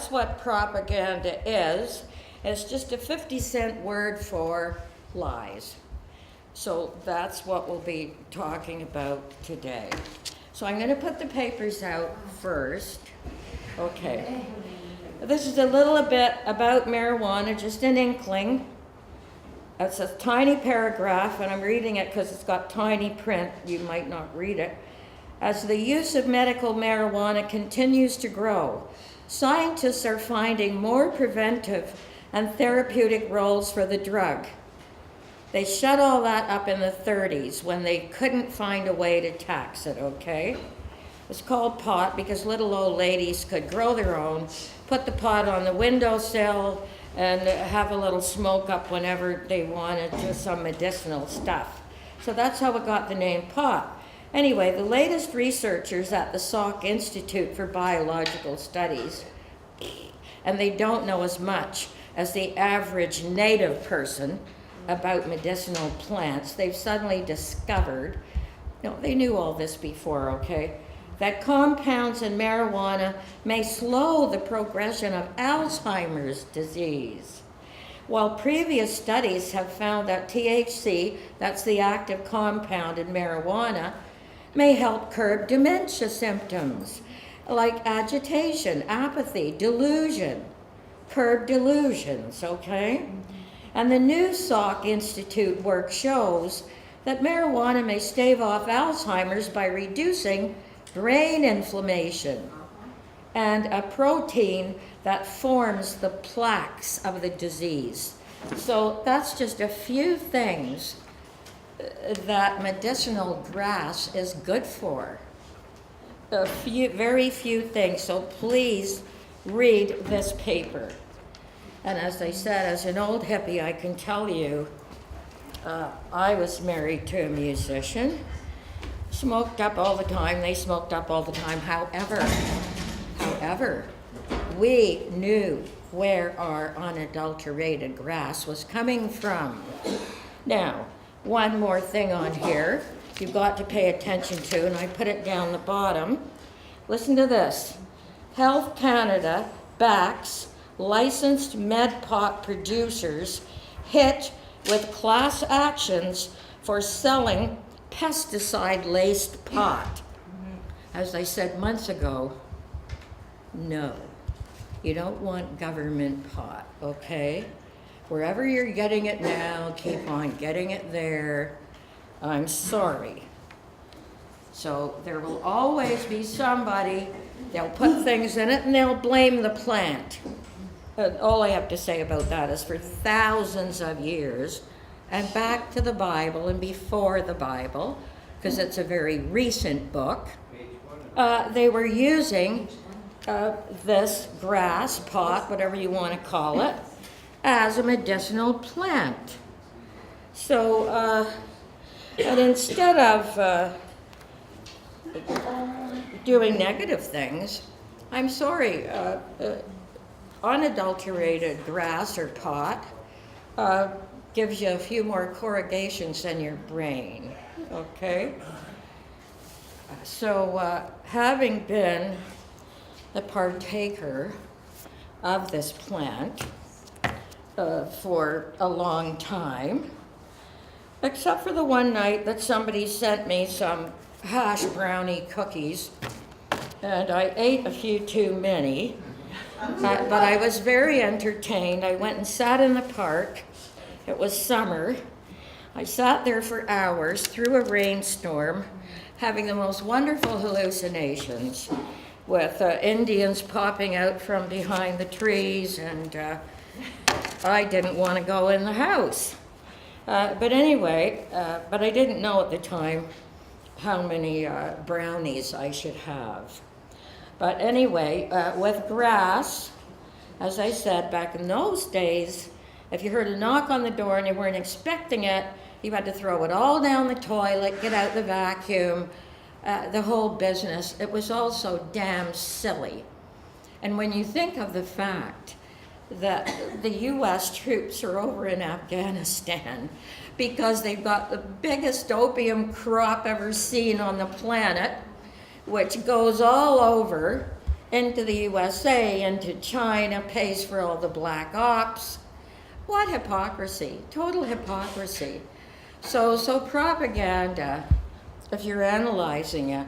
that's what propaganda is. It's just a 50-cent word for lies. So that's what we'll be talking about today. So I'm going to put the papers out first. Okay. This is a little bit about marijuana, just an inkling. It's a tiny paragraph, and I'm reading it because it's got tiny print. You might not read it. As the use of medical marijuana continues to grow, scientists are finding more preventive and therapeutic roles for the drug. They shut all that up in the 30s when they couldn't find a way to tax it, okay? It's called pot because little old ladies could grow their own, put the pot on the windowsill, and have a little smoke up whenever they wanted, just some medicinal stuff. So that's how it got the name pot. Anyway, the latest researchers at the Salk Institute for Biological Studies, and they don't know as much as the average native person about medicinal plants, they've suddenly discovered, no, they knew all this before, okay, that compounds in marijuana may slow the progression of Alzheimer's disease. While previous studies have found that THC, that's the active compound in marijuana, may help curb dementia symptoms like agitation, apathy, delusion, curb delusions, okay? And the new Salk Institute work shows that marijuana may stave off Alzheimer's by reducing brain inflammation and a protein that forms the plaques of the disease. So that's just a few things that medicinal grass is good for. Very few things, so please read this paper. And as I said, as an old hippie, I can tell you, I was married to a musician, smoked up all the time, they smoked up all the time. However, we knew where our unadulterated grass was coming from. Now, one more thing on here you've got to pay attention to, and I put it down the bottom. Listen to this. Health Canada backs licensed med pot producers hit with class actions for selling pesticide-laced pot. As I said months ago, no, you don't want government pot, okay? Wherever you're getting it now, keep on getting it there. I'm sorry. So there will always be somebody, they'll put things in it and they'll blame the plant. All I have to say about that is for thousands of years, and back to the Bible and before the Bible, because it's a very recent book, they were using this grass, pot, whatever you want to call it, as a medicinal plant. So, and instead of doing negative things, I'm sorry, unadulterated grass or pot gives you a few more corrugations in your brain, okay? So having been the partaker of this plant for a long time, except for the one night that somebody sent me some hash brownie cookies, and I ate a few too many. But I was very entertained. I went and sat in the park. It was summer. I sat there for hours through a rainstorm, having the most wonderful hallucinations with Indians popping out from behind the trees, and I didn't want to go in the house. But anyway, but I didn't know at the time how many brownies I should have. But anyway, with grass, as I said, back in those days, if you heard a knock on the door and you weren't expecting it, you had to throw it all down the toilet, get out the vacuum, the whole business. It was all so damn silly. And when you think of the fact that the U.S. troops are over in Afghanistan because they've got the biggest opium crop ever seen on the planet, which goes all over, into the USA, into China, pays for all the black ops. What hypocrisy, total hypocrisy. So propaganda, if you're analyzing it,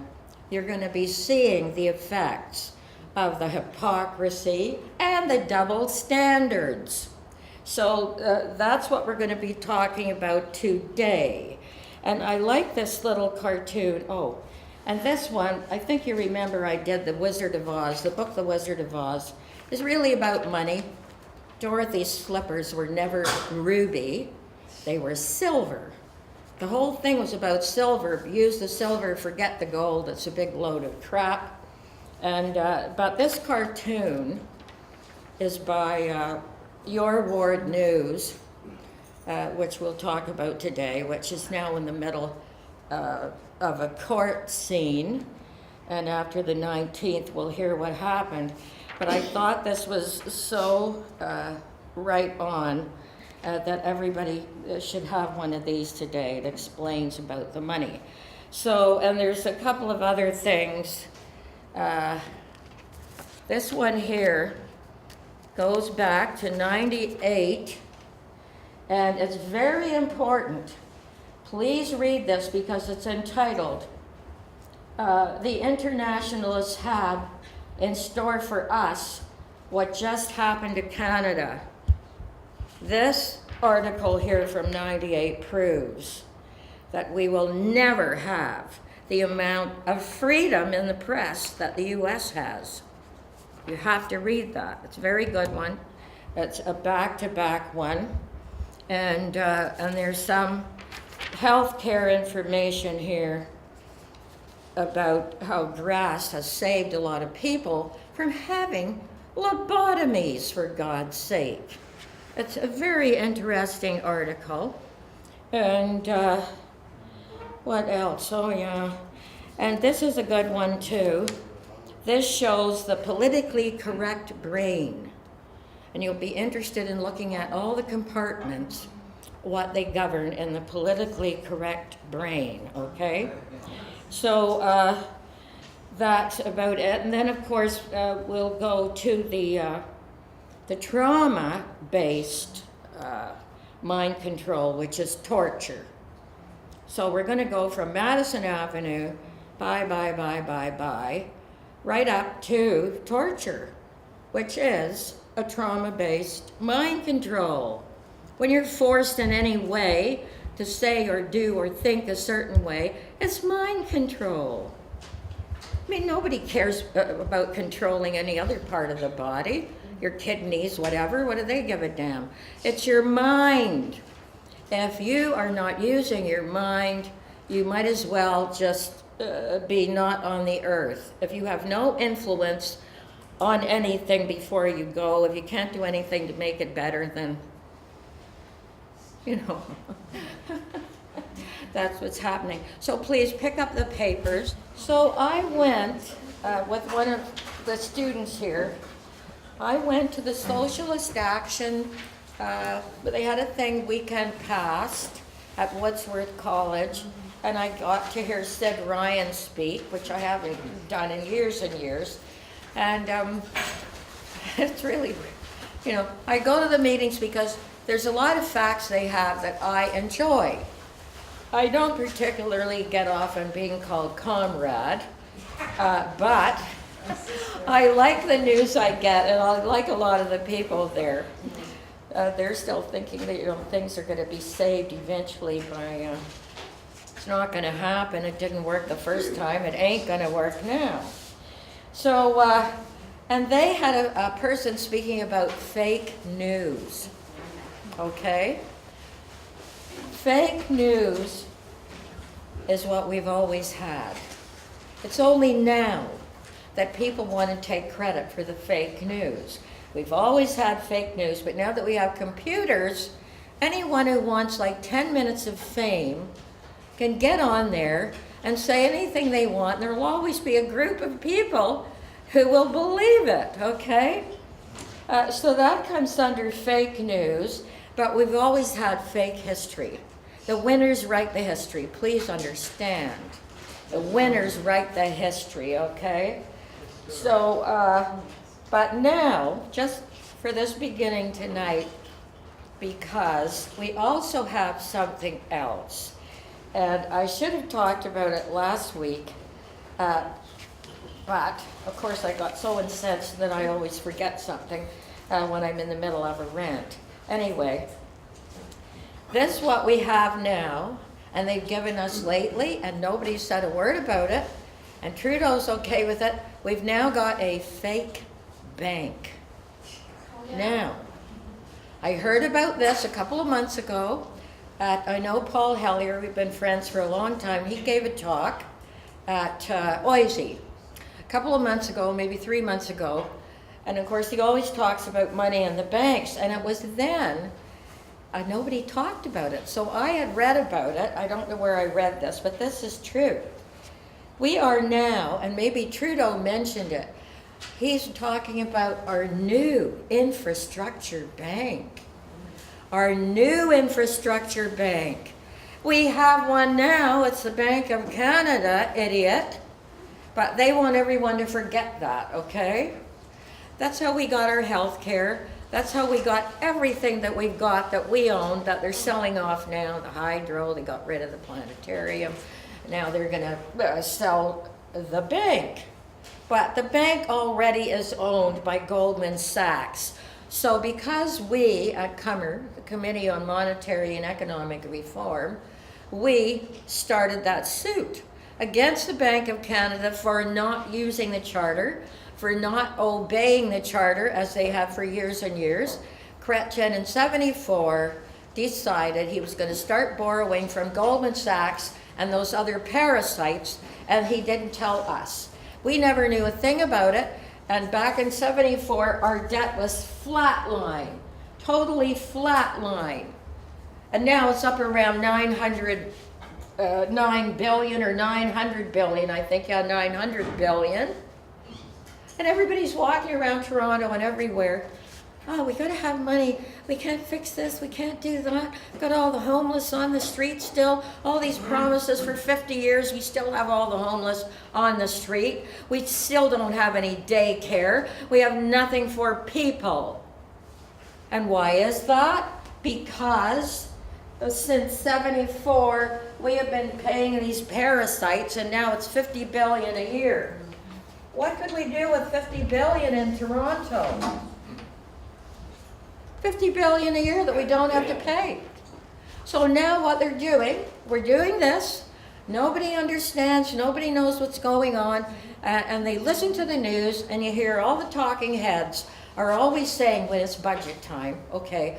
you're going to be seeing the effects of the hypocrisy and the double standards. So that's what we're going to be talking about today. And I like this little cartoon. Oh, and this one, I think you remember I did The Wizard of Oz. The book The Wizard of Oz is really about money. Dorothy's slippers were never ruby, they were silver. The whole thing was about silver. Use the silver, forget the gold. It's a big load of crap. And but this cartoon is by Your Ward News, which we'll talk about today, which is now in the middle of a court scene. And after the 19th, we'll hear what happened. But I thought this was so right on that everybody should have one of these today. It explains about the money. So, and there's a couple of other things. This one here goes back to 98, and it's very important. Please read this because it's entitled, The Internationalists Have in Store for Us What Just Happened to Canada. This article here from 98 proves that we will never have the amount of freedom in the press that the US has. You have to read that. It's a very good one. It's a back-to-back one. And there's some healthcare information here about how grass has saved a lot of people from having lobotomies, for God's sake. It's a very interesting article. And what else? Oh, yeah. And this is a good one, too. This shows the politically correct brain. And you'll be interested in looking at all the compartments, what they govern in the politically correct brain, okay? So that's about it. And then, of course, we'll go to the trauma-based mind control, which is torture. So we're going to go from Madison Avenue, right up to torture, which is a trauma-based mind control. When you're forced in any way to say or do or think a certain way, it's mind control. I mean, nobody cares about controlling any other part of the body, your kidneys, whatever. What do they give a damn? It's your mind. If you are not using your mind, you might as well just be not on the earth. If you have no influence on anything before you go, if you can't do anything to make it better, then, you know, that's what's happening. So please pick up the papers. So I went with one of the students here. I went to the Socialist Action, they had a thing weekend past at Woodsworth College, and I got to hear Sid Ryan speak, which I haven't done in years and years. And it's really, you know, I go to the meetings because there's a lot of facts they have that I enjoy. I don't particularly get off on being called comrade, but I like the news I get, and I like a lot of the people there. They're still thinking that, you know, things are going to be saved eventually by, it's not going to happen. It didn't work the first time. It ain't going to work now. So, and they had a person speaking about fake news, okay? Fake news is what we've always had. It's only now that people want to take credit for the fake news. We've always had fake news, but now that we have computers, anyone who wants like 10 minutes of fame can get on there and say anything they want, and there will always be a group of people who will believe it, okay? So that comes under fake news, but we've always had fake history. The winners write the history, please understand. The winners write the history, okay? So, but now, just for this beginning tonight, because we also have something else. And I should have talked about it last week, but of course I got so incensed that I always forget something when I'm in the middle of a rant. Anyway, this is what we have now, and they've given us lately, and nobody said a word about it, and Trudeau's okay with it. We've now got a fake bank. Now, I heard about this a couple of months ago. I know Paul Hellier, we've been friends for a long time. He gave a talk at OISE a couple of months ago, maybe 3 months ago. And of course, he always talks about money in the banks. And it was then, nobody talked about it. So I had read about it. I don't know where I read this, but this is true. We are now, and maybe Trudeau mentioned it, he's talking about our new infrastructure bank. Our new infrastructure bank. We have one now, it's the Bank of Canada, idiot. But they want everyone to forget that, okay? That's how we got our health care. That's how we got everything that we've got that we own, that they're selling off now. The hydro, they got rid of the planetarium. Now they're gonna sell the bank. But the bank already is owned by Goldman Sachs. So because we at CUMR, the Committee on Monetary and Economic Reform, we started that suit against the Bank of Canada for not using the charter, for not obeying the charter as they have for years and years. Chrétien in 74 decided he was going to start borrowing from Goldman Sachs and those other parasites, and he didn't tell us. We never knew a thing about it, and back in 74, our debt was flatline, totally flatline. And now it's up around 9 billion or 900 billion, I think, yeah, 900 billion. And everybody's walking around Toronto and everywhere. Oh, we gotta have money. We can't fix this, we can't do that. Got all the homeless on the street still. All these promises for 50 years, we still have all the homeless on the street. We still don't have any daycare. We have nothing for people. And why is that? Because since 74, we have been paying these parasites, and now it's 50 billion a year. What could we do with 50 billion in Toronto? 50 billion a year that we don't have to pay. So now what they're doing, we're doing this, nobody understands, nobody knows what's going on, and they listen to the news, and you hear all the talking heads are always saying when it's budget time, okay,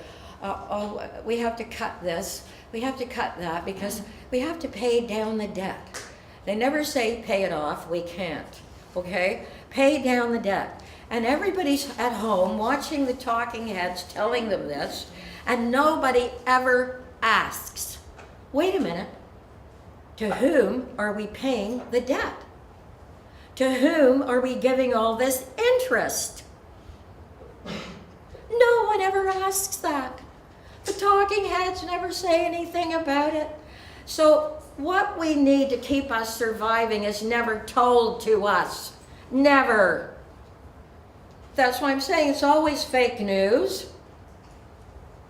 we have to cut this, we have to cut that, because we have to pay down the debt. They never say pay it off, we can't, okay? Pay down the debt. And everybody's at home watching the talking heads telling them this, and nobody ever asks, wait a minute, to whom are we paying the debt? To whom are we giving all this interest? No one ever asks that. The talking heads never say anything about it. So what we need to keep us surviving is never told to us. Never. That's why I'm saying it's always fake news.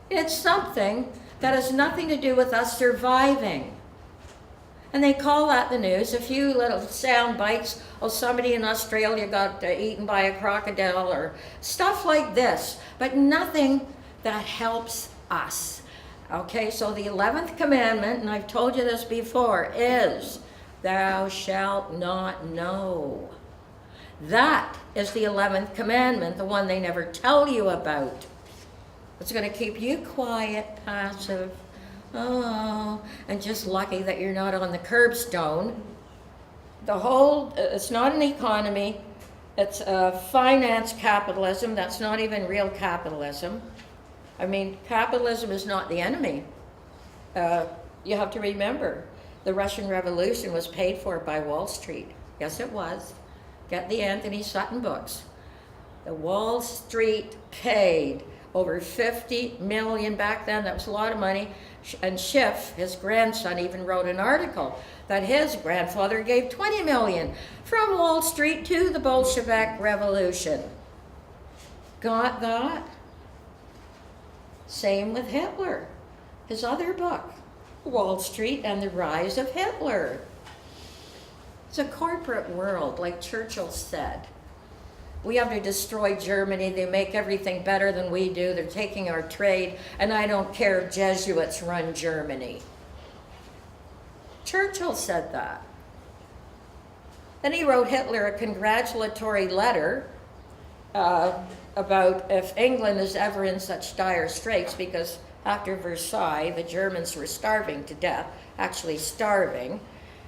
It's something that has nothing to do with us surviving. And they call that the news. A few little sound bites. Oh, somebody in Australia got eaten by a crocodile or stuff like this. But nothing that helps us. Okay, so the 11th commandment, and I've told you this before, is thou shalt not know. That is the 11th commandment, the one they never tell you about. It's going to keep you quiet, passive, and just lucky that you're not on the curbstone. It's not an economy, it's finance capitalism. That's not even real capitalism. I mean, capitalism is not the enemy. You have to remember, the Russian Revolution was paid for by Wall Street. Yes, it was. Get the Anthony Sutton books. The Wall Street paid over 50 million back then, that was a lot of money, And Schiff, his grandson, even wrote an article that his grandfather gave 20 million from Wall Street to the Bolshevik Revolution. Got that? Same with Hitler. His other book, Wall Street and the Rise of Hitler. It's a corporate world, like Churchill said. We have to destroy Germany. They make everything better than we do. They're taking our trade, and I don't care if Jesuits run Germany. Churchill said that. Then he wrote Hitler a congratulatory letter about if England is ever in such dire straits, because after Versailles, the Germans were starving to death, actually starving.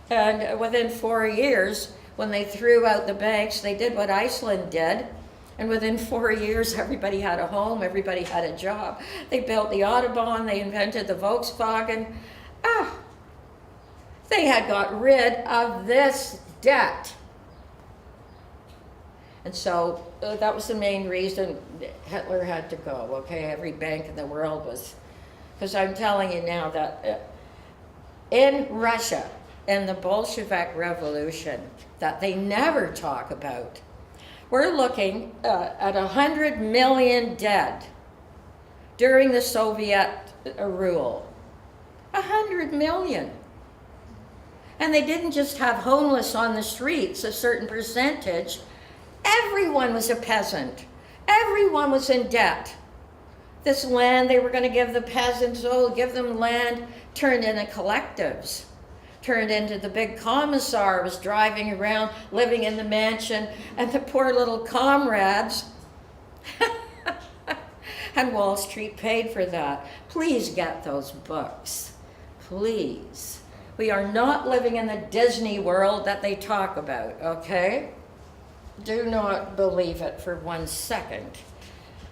And within 4 years, when they threw out the banks, they did what Iceland did. And within 4 years, everybody had a home, everybody had a job. They built the Autobahn, they invented the Volkswagen. They had got rid of this debt. And so that was the main reason Hitler had to go, okay? Every bank in the world was, because I'm telling you now that in Russia, in the Bolshevik Revolution, that they never talk about, we're looking at 100 million dead during the Soviet rule. 100 million. And they didn't just have homeless on the streets, a certain percentage. Everyone was a peasant. Everyone was in debt. This land they were going to give the peasants, give them land, turned into collectives. Turned into the big commissar was driving around, living in the mansion, and the poor little comrades. And Wall Street paid for that. Please get those books. Please. We are not living in the Disney world that they talk about, okay? Do not believe it for 1 second.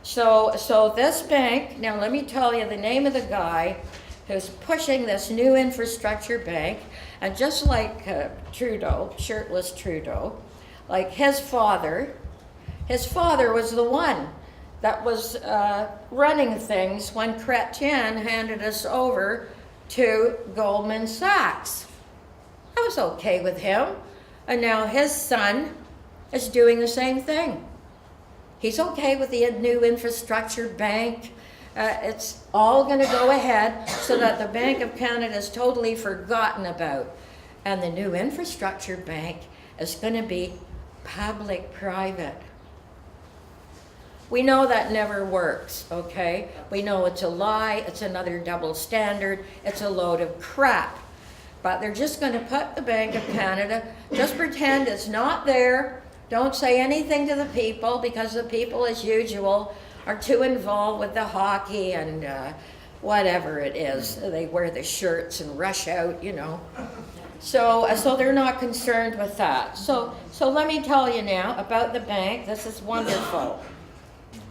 So this bank, now let me tell you the name of the guy who's pushing this new infrastructure bank, and just like Trudeau, shirtless Trudeau, like his father was the one that was running things when Chrétien handed us over to Goldman Sachs. I was okay with him, and now his son is doing the same thing. He's okay with the new infrastructure bank. It's all going to go ahead so that the Bank of Canada is totally forgotten about. And the new infrastructure bank is going to be public-private. We know that never works, okay? We know it's a lie, it's another double standard, it's a load of crap. But they're just going to put the Bank of Canada, just pretend it's not there, don't say anything to the people, because the people, as usual, are too involved with the hockey and whatever it is. They wear the shirts and rush out, you know. So they're not concerned with that. So let me tell you now about the bank. This is wonderful.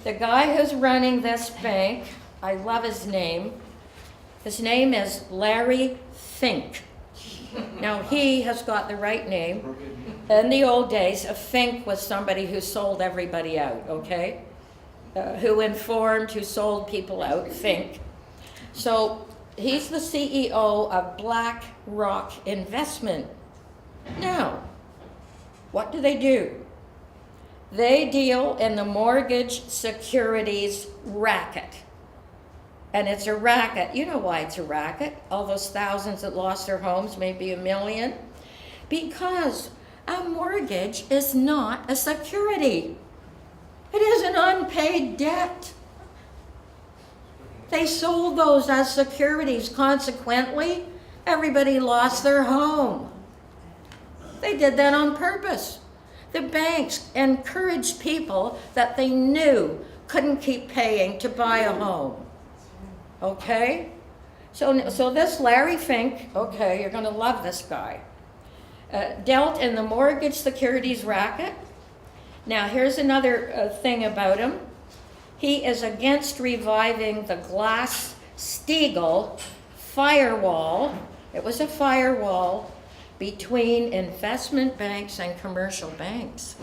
The guy who's running this bank, I love his name. His name is Larry Fink. Now, he has got the right name. In the old days, a Fink was somebody who sold everybody out, okay? Who informed, who sold people out, Fink. So he's the CEO of BlackRock Investment. Now, what do? They deal in the mortgage securities racket. And it's a racket. You know why it's a racket? All those thousands that lost their homes, maybe 1 million. Because a mortgage is not a security. It is an unpaid debt. They sold those as securities. Consequently, everybody lost their home. They did that on purpose. The banks encouraged people that they knew couldn't keep paying to buy a home. Okay? So this Larry Fink, okay, you're going to love this guy, dealt in the mortgage securities racket. Now, here's another thing about him. He is against reviving the Glass-Steagall firewall. It was a firewall between investment banks and commercial banks.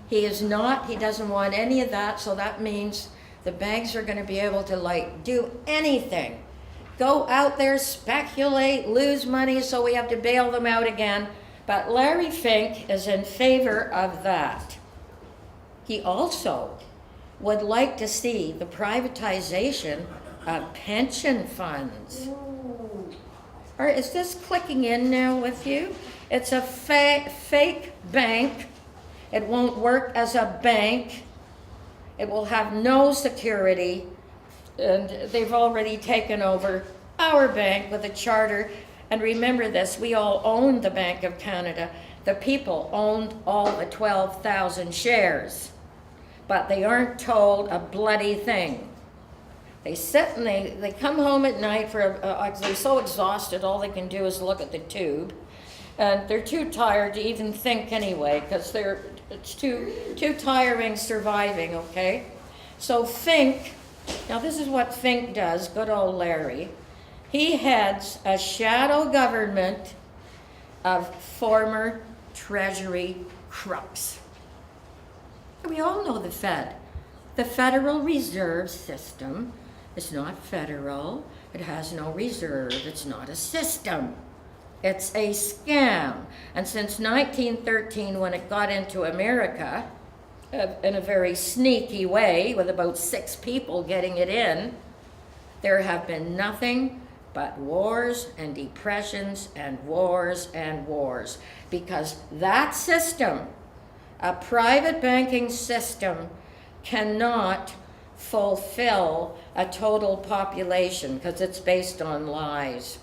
He doesn't want any of that, so that means the banks are going to be able to do anything go out there, speculate, lose money, so we have to bail them out again. But Larry Fink is in favor of that. He also would like to see the privatization of pension funds. Or is this clicking in now with you? It's a fake bank. It won't work as a bank. It will have no security. And they've already taken over our bank with a charter. And remember this, we all own the Bank of Canada. The people owned all the 12,000 shares. But they aren't told a bloody thing. They sit and they come home at night they're so exhausted, all they can do is look at the tube. And they're too tired to even think anyway, because it's too tiring surviving, okay? So Fink, now this is what Fink does, good old Larry. He heads a shadow government of former Treasury crooks. We all know the Fed. The Federal Reserve System is not federal. It has no reserve. It's not a system. It's a scam. And since 1913, when it got into America, in a very sneaky way, with about 6 people getting it in, there have been nothing but wars and depressions and wars and wars. Because that system, a private banking system, cannot fulfill a total population because it's based on lies.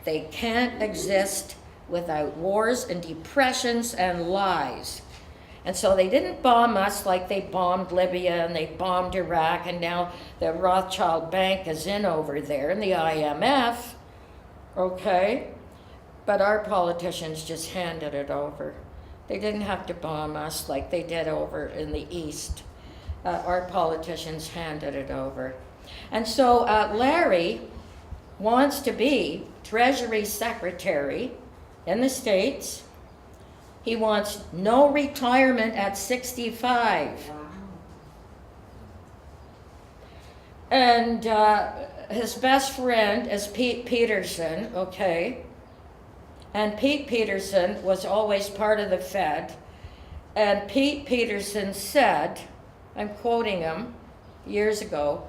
They can't exist without wars and depressions and lies. And so they didn't bomb us like they bombed Libya and they bombed Iraq, and now the Rothschild Bank is in over there and the IMF, okay? But our politicians just handed it over. They didn't have to bomb us like they did over in the East. Our politicians handed it over. And so Larry wants to be Treasury Secretary in the States. He wants no retirement at 65. And his best friend is Pete Peterson, okay? And Pete Peterson was always part of the Fed. And Pete Peterson said, I'm quoting him years ago,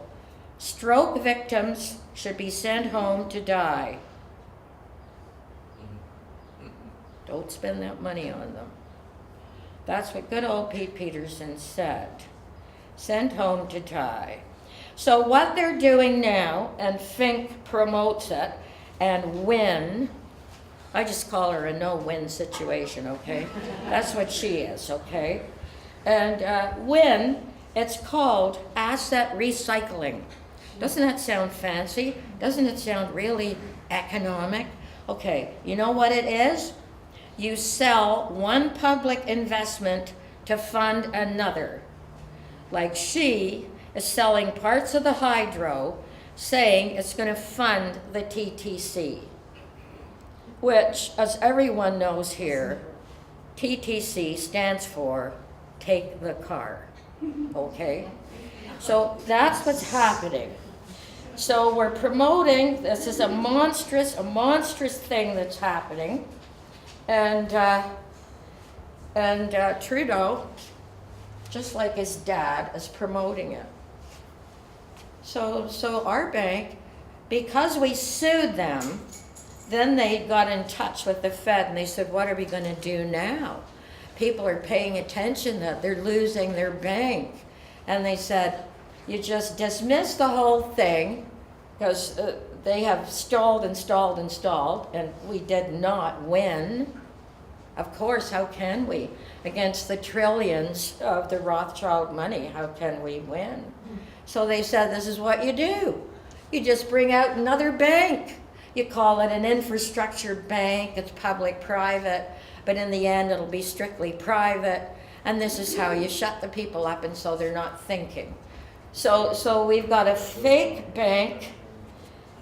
stroke victims should be sent home to die. Don't spend that money on them. That's what good old Pete Peterson said. Sent home to die. So what they're doing now, and Fink promotes it, and win, I just call her a no-win situation, okay? That's what she is, okay? And win, it's called asset recycling. Doesn't that sound fancy? Doesn't it sound really economic? Okay, you know what it is? You sell one public investment to fund another. Like she is selling parts of the hydro, saying it's going to fund the TTC, which, as everyone knows here, TTC stands for take the car, okay? So that's what's happening. So we're promoting, this is a monstrous thing that's happening. And Trudeau, just like his dad, is promoting it. So our bank, because we sued them, then they got in touch with the Fed and they said, what are we going to do now? People are paying attention that they're losing their bank. And they said, you just dismiss the whole thing because they have stalled, and we did not win. Of course, how can we? Against the trillions of the Rothschild money, how can we win? So they said, this is what you do. You just bring out another bank. You call it an infrastructure bank, it's public-private, but in the end it'll be strictly private, and this is how you shut the people up, and so they're not thinking. So we've got a fake bank.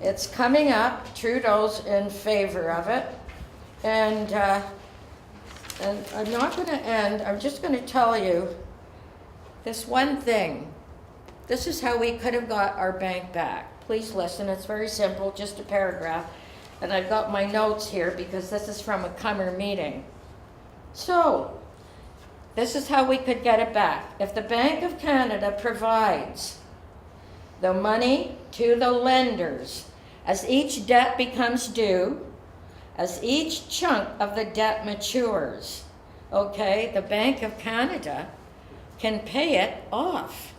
It's coming up. Trudeau's in favor of it. And I'm not going to end. I'm just going to tell you this one thing. This is how we could have got our bank back. please listen. It's very simple, just a paragraph. And I've got my notes here because this is from a Cummer meeting. So, this is how we could get it back. If the Bank of Canada provides the money to the lenders as each debt becomes due, as each chunk of the debt matures, okay, the Bank of Canada can pay it off.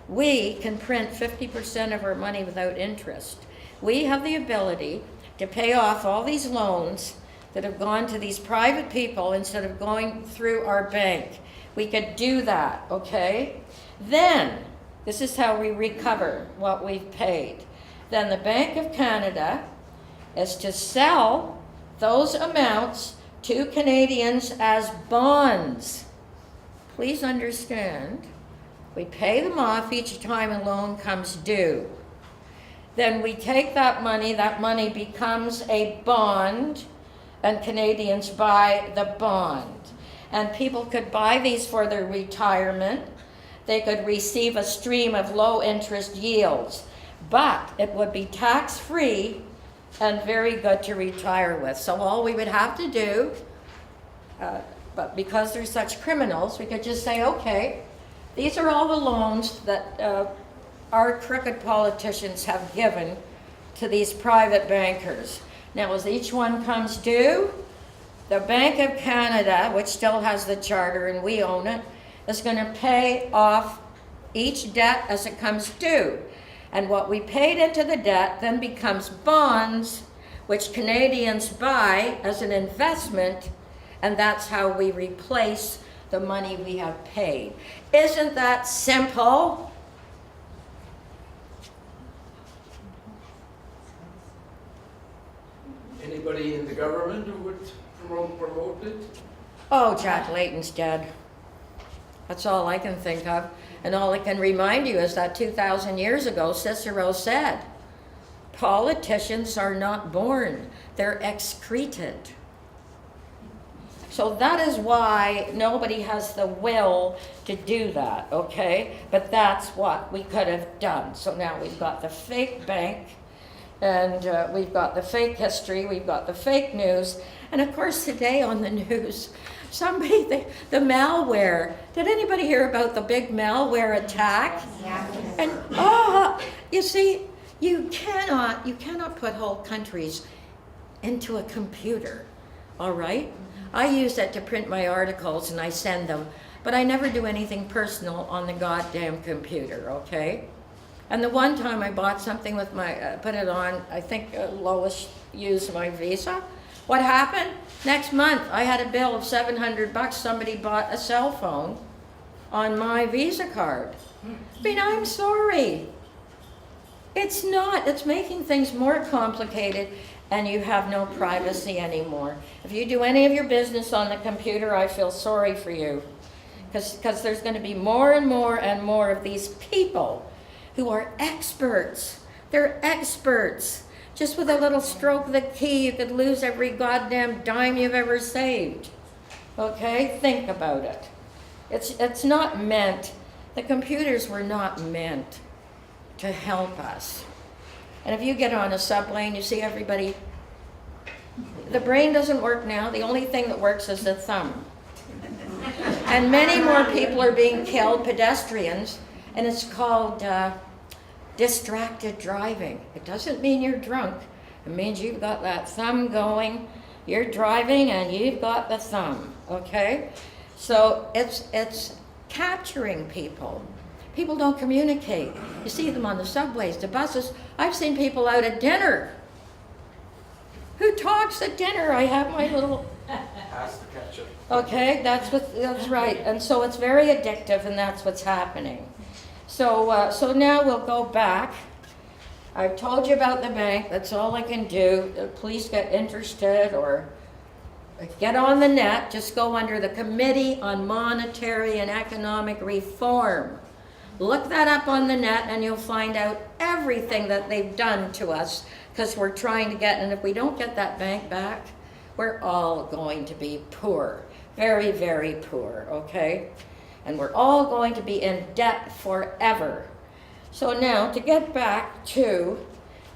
We can print 50% of our money without interest. We have the ability to pay off all these loans that have gone to these private people instead of going through our bank. We could do that, okay? Then, this is how we recover what we've paid. Then the Bank of Canada is to sell those amounts to Canadians as bonds. Please understand, we pay them off each time a loan comes due. Then we take that money becomes a bond, and Canadians buy the bond. And people could buy these for their retirement. They could receive a stream of low interest yields, but it would be tax-free and very good to retire with. So all we would have to do, but because they're such criminals, we could just say, okay, these are all the loans that our crooked politicians have given to these private bankers. Now, as each one comes due, the Bank of Canada, which still has the charter and we own it, is going to pay off each debt as it comes due. And what we paid into the debt then becomes bonds, which Canadians buy as an investment, and that's how we replace the money we have paid. Isn't that simple? Anybody in the government who would promote it? Oh, Jack Layton's dead. That's all I can think of. And all I can remind you is that 2,000 years ago, Cicero said, politicians are not born, they're excreted. So that is why nobody has the will to do that, okay? But that's what we could have done. So now we've got the fake bank, and we've got the fake history, we've got the fake news, and of course today on the news, the malware. Did anybody hear about the big malware attack? Yeah. And you see, you cannot put whole countries into a computer, all right? I use it to print my articles and I send them, but I never do anything personal on the goddamn computer, okay? And the one time I bought something with my, put it on, I think Lois used my Visa. What happened? Next month, I had a bill of $700. Somebody bought a cell phone on my Visa card. I mean, I'm sorry. It's not. It's making things more complicated, and you have no privacy anymore. If you do any of your business on the computer, I feel sorry for you. Because there's going to be more and more and more of these people who are experts. They're experts. Just with a little stroke of the key, you could lose every goddamn dime you've ever saved. Okay? Think about it. It's not meant, the computers were not meant to help us. And if you get on a subway and you see everybody, the brain doesn't work now. The only thing that works is the thumb. And many more people are being killed, pedestrians, and it's called distracted driving. It doesn't mean you're drunk. It means you've got that thumb going. You're driving and you've got the thumb, okay? So it's capturing people. People don't communicate. You see them on the subways, the buses. I've seen people out at dinner. Who talks at dinner? I have my little... Pass the ketchup. Okay, that's right. And so it's very addictive, and that's what's happening. So now we'll go back. I've told you about the bank. That's all I can do. Please get interested or get on the net. Just go under the Committee on Monetary and Economic Reform. Look that up on the net and you'll find out everything that they've done to us because we're trying to get, and if we don't get that bank back, we're all going to be poor. Very, very poor, okay? And we're all going to be in debt forever. So now, to get back to,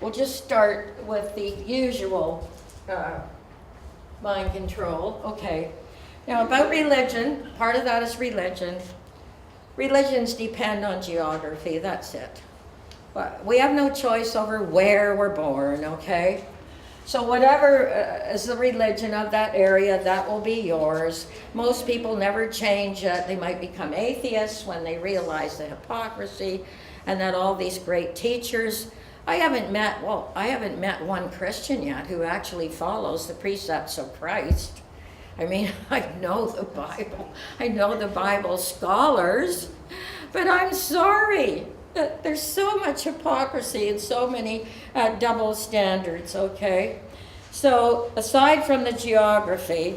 we'll just start with the usual mind control. Okay. Now, about religion, part of that is religion. Religions depend on geography, that's it. But we have no choice over where we're born, okay? So whatever is the religion of that area, that will be yours. Most people never change it. They might become atheists when they realize the hypocrisy and that all these great teachers. I haven't met one Christian yet who actually follows the precepts of Christ. I mean, I know the Bible. I know the Bible scholars, but I'm sorry. There's so much hypocrisy and so many double standards, okay? So aside from the geography,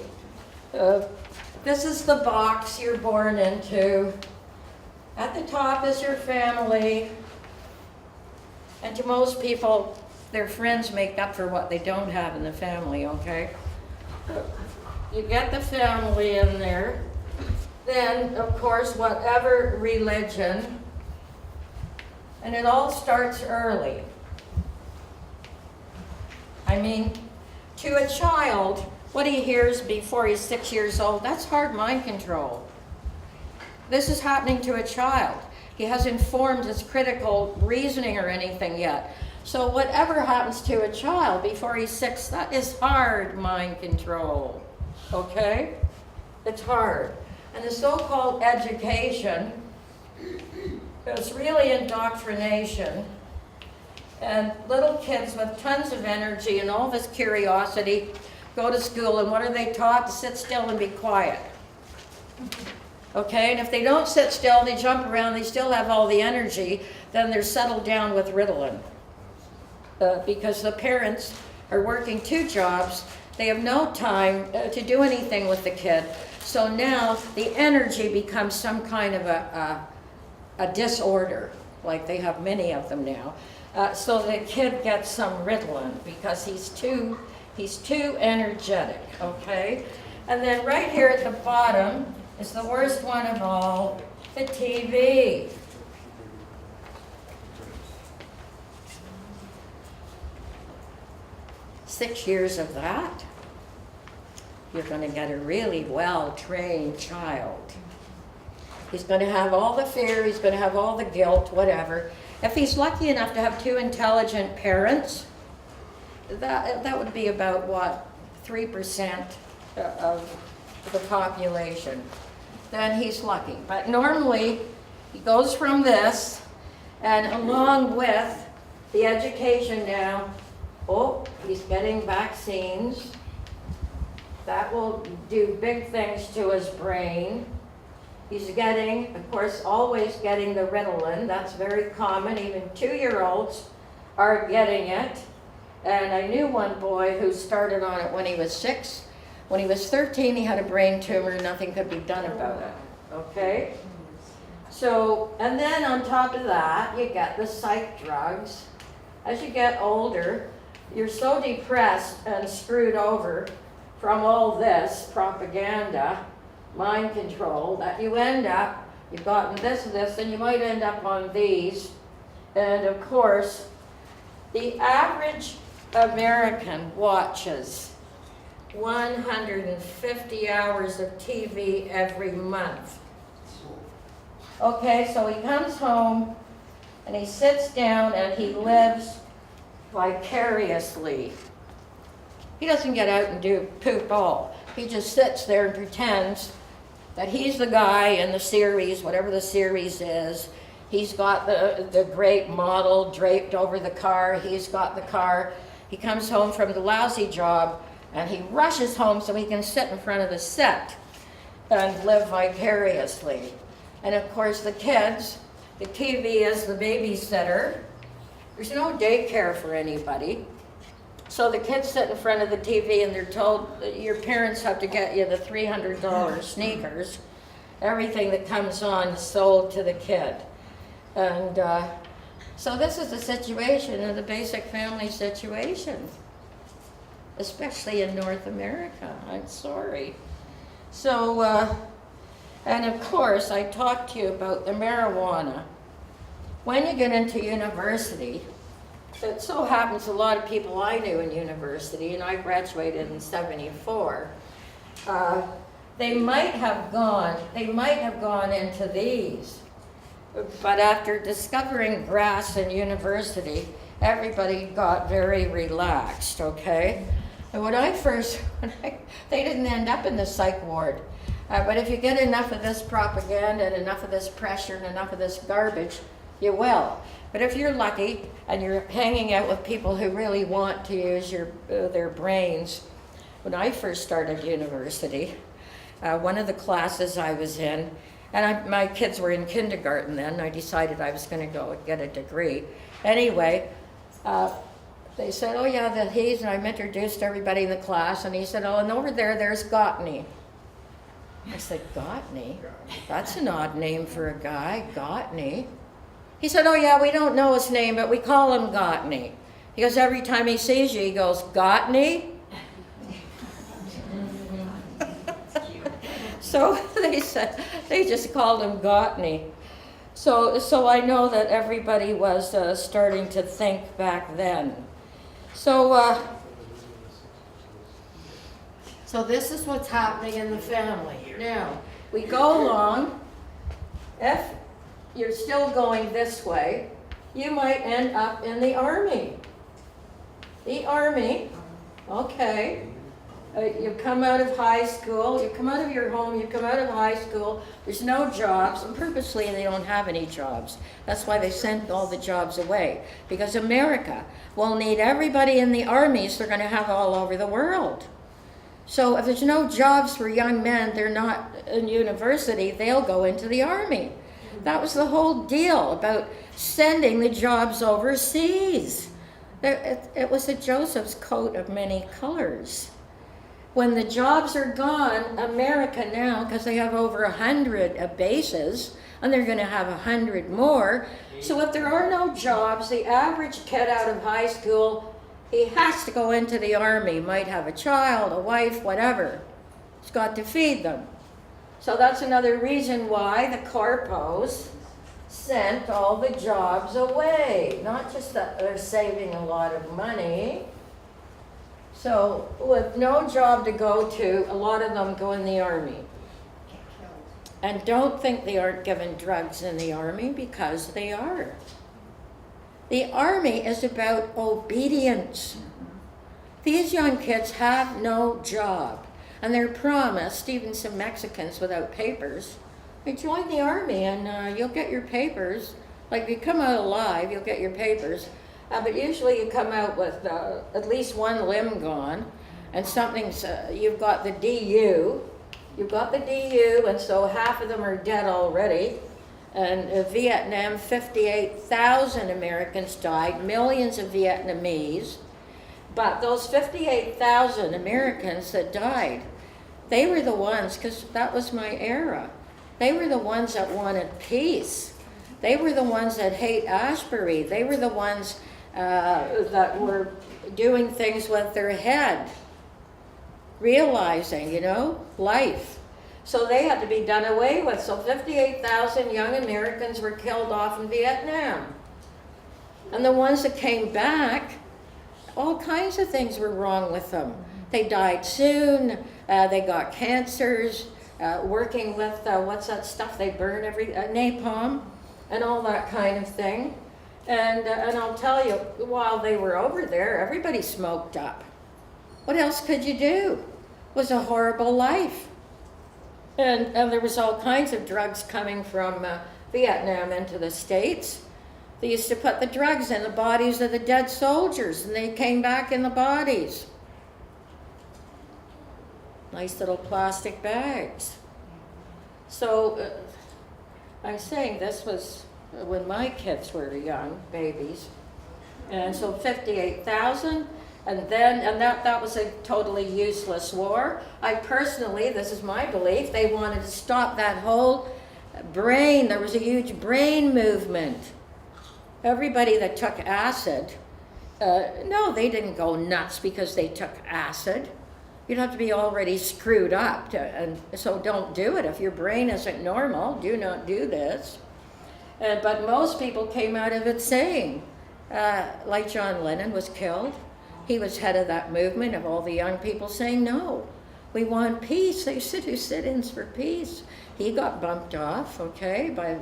this is the box you're born into. At the top is your family. And to most people, their friends make up for what they don't have in the family, okay? You get the family in there. Then, of course, whatever religion. And it all starts early. I mean, to a child, what he hears before he's 6 years old, that's hard mind control. This is happening to a child. He hasn't formed his critical reasoning or anything yet. So whatever happens to a child before he's 6, that is hard mind control, okay? It's hard. And the so-called education is really indoctrination. And little kids with tons of energy and all this curiosity go to school, and what are they taught? To sit still and be quiet. Okay, and if they don't sit still, they jump around, they still have all the energy, then they're settled down with Ritalin. Because the parents are working 2 jobs, they have no time to do anything with the kid. So now the energy becomes some kind of a disorder, like they have many of them now. So the kid gets some Ritalin because he's too energetic, okay? And then right here at the bottom is the worst one of all, the TV. Six years of that, you're going to get a really well-trained child. He's going to have all the fear, he's going to have all the guilt, whatever. If he's lucky enough to have 2 intelligent parents, that would be about, what, 3% of the population. Then he's lucky. But normally, he goes from this, and along with the education now, he's getting vaccines. That will do big things to his brain. He's getting, of course, always getting the Ritalin. That's very common. Even 2-year-olds are getting it. And I knew one boy who started on it when he was 6. When he was 13, he had a brain tumor and nothing could be done about it. Okay? So, and then on top of that, you get the psych drugs. As you get older, you're so depressed and screwed over from all this propaganda, mind control, that you end up, you've gotten this, and you might end up on these. And of course, the average American watches 150 hours of TV every month. Okay, so he comes home and he sits down and he lives vicariously. He doesn't get out and do poop all. He just sits there and pretends that he's the guy in the series, whatever the series is. He's got the great model draped over the car. He's got the car. He comes home from the lousy job and he rushes home so he can sit in front of the set and live vicariously. And of course the kids, the TV is the babysitter. There's no daycare for anybody. So the kids sit in front of the TV and they're told that your parents have to get you the $300 sneakers. Everything that comes on is sold to the kid. And so this is the situation, and the basic family situation, especially in North America. I'm sorry. So, and of course, I talked to you about the marijuana. when you get into university, it so happens a lot of people I knew in university, and I graduated in '74, they might have gone into these. But after discovering grass in university, everybody got very relaxed, okay? And they didn't end up in the psych ward. But if you get enough of this propaganda and enough of this pressure and enough of this garbage, you will. But if you're lucky and you're hanging out with people who really want to use their brains, when I first started university, one of the classes I was in, and my kids were in kindergarten then, I decided I was going to go get a degree. Anyway, they said, oh yeah, and I'm introduced everybody in the class, and he said, oh, and over there's Gottney. I said, Gottney? That's an odd name for a guy, Gottney. He said, oh yeah, we don't know his name, but we call him Gottney. He goes, every time he sees you, he goes, Gottney? So they just called him Gottney. So I know that everybody was starting to think back then. So this is what's happening in the family. Now, we go along. If you're still going this way, you might end up in the army. The army, okay. You come out of high school, you come out of your home, you come out of high school, there's no jobs, and purposely they don't have any jobs. That's why they sent all the jobs away, because America will need everybody in the armies they're going to have all over the world. So if there's no jobs for young men, they're not in university, they'll go into the army. That was the whole deal about sending the jobs overseas. It was a Joseph's coat of many colors. When the jobs are gone, America now, because they have over 100 bases, and they're going to have 100 more. So if there are no jobs, the average kid out of high school, he has to go into the army. Might have a child, a wife, whatever. He's got to feed them. So that's another reason why the corpos sent all the jobs away. Not just that they're saving a lot of money. So with no job to go to, a lot of them go in the army. And don't think they aren't given drugs in the army, because they are. The army is about obedience. These young kids have no job. And they're promised, even some Mexicans without papers, they join the army and you'll get your papers. Like if you come out alive, you'll get your papers. But usually you come out with at least one limb gone, and something's, you've got the DU. You've got the DU, and so half of them are dead already. And Vietnam, 58,000 Americans died, millions of Vietnamese. But those 58,000 Americans that died, they were the ones, because that was my era, they were the ones that wanted peace. They were the ones that hate Ashbury. They were the ones that were doing things with their head, realizing, life. So they had to be done away with. So 58,000 young Americans were killed off in Vietnam. And the ones that came back, all kinds of things were wrong with them. They died soon, they got cancers, working with, what's that stuff they burn napalm, and all that kind of thing. And I'll tell you, while they were over there, everybody smoked up. What else could you do? It was a horrible life. And there was all kinds of drugs coming from Vietnam into the States. They used to put the drugs in the bodies of the dead soldiers, and they came back in the bodies. Nice little plastic bags. So I'm saying this was when my kids were young, babies. And so 58,000, and that was a totally useless war. I personally, this is my belief, they wanted to stop that whole brain. There was a huge brain movement. Everybody that took acid, no, they didn't go nuts because they took acid. You'd have to be already screwed up, and so don't do it. If your brain isn't normal, do not do this. But most people came out of it saying, like John Lennon was killed. He was head of that movement of all the young people saying, no, we want peace. They used to do sit-ins for peace. He got bumped off, okay, by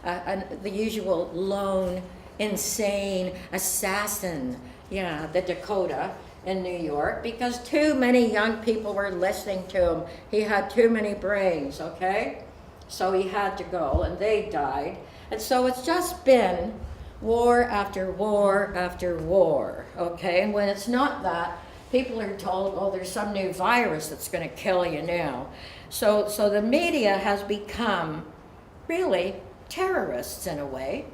the usual lone, insane assassin, yeah, the Dakota in New York, because too many young people were listening to him. He had too many brains, okay? So he had to go, and they died. And so it's just been war after war after war, okay? And when it's not that, people are told, oh, there's some new virus that's going to kill you now. So the media has become really terrorists in a way.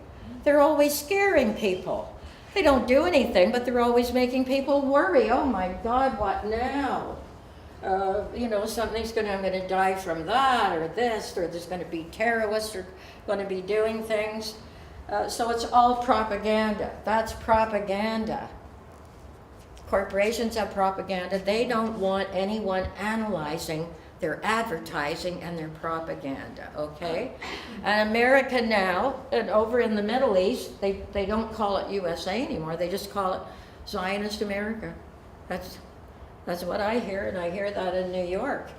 They're always scaring people. They don't do anything, but they're always making people worry. Oh my God, what now? You know, I'm going to die from that or this, or there's going to be terrorists are going to be doing things. So it's all propaganda. That's propaganda. Corporations have propaganda. They don't want anyone analyzing their advertising and their propaganda, okay? And America now, and over in the Middle East, they don't call it USA anymore. They just call it Zionist America. That's what I hear, and I hear that in New York.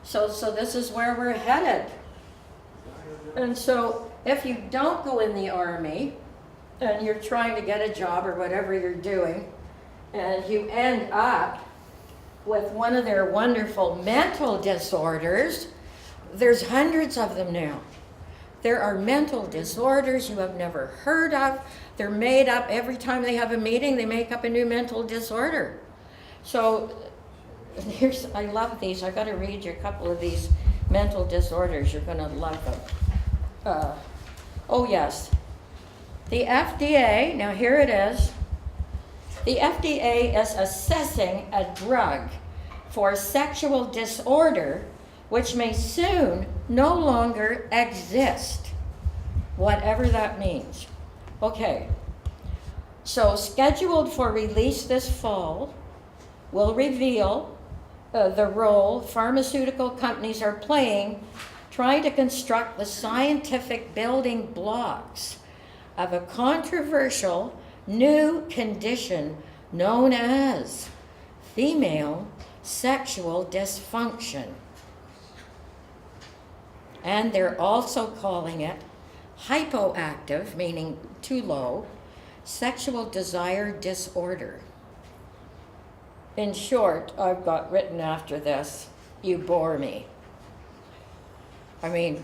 So this is where we're headed. And so if you don't go in the army, and you're trying to get a job or whatever you're doing, and you end up with one of their wonderful mental disorders, there's hundreds of them now. There are mental disorders you have never heard of. They're made up every time they have a meeting, they make up a new mental disorder. So I love these. I got to read you a couple of these mental disorders. You're going to love them. Oh yes, the FDA, now here it is. The FDA is assessing a drug for sexual disorder which may soon no longer exist, whatever that means. Okay, so scheduled for release this fall will reveal the role pharmaceutical companies are playing trying to construct the scientific building blocks of a controversial new condition known as female sexual dysfunction. And they're also calling it hypoactive, meaning too low, sexual desire disorder. In short, I've got written after this, you bore me. I mean,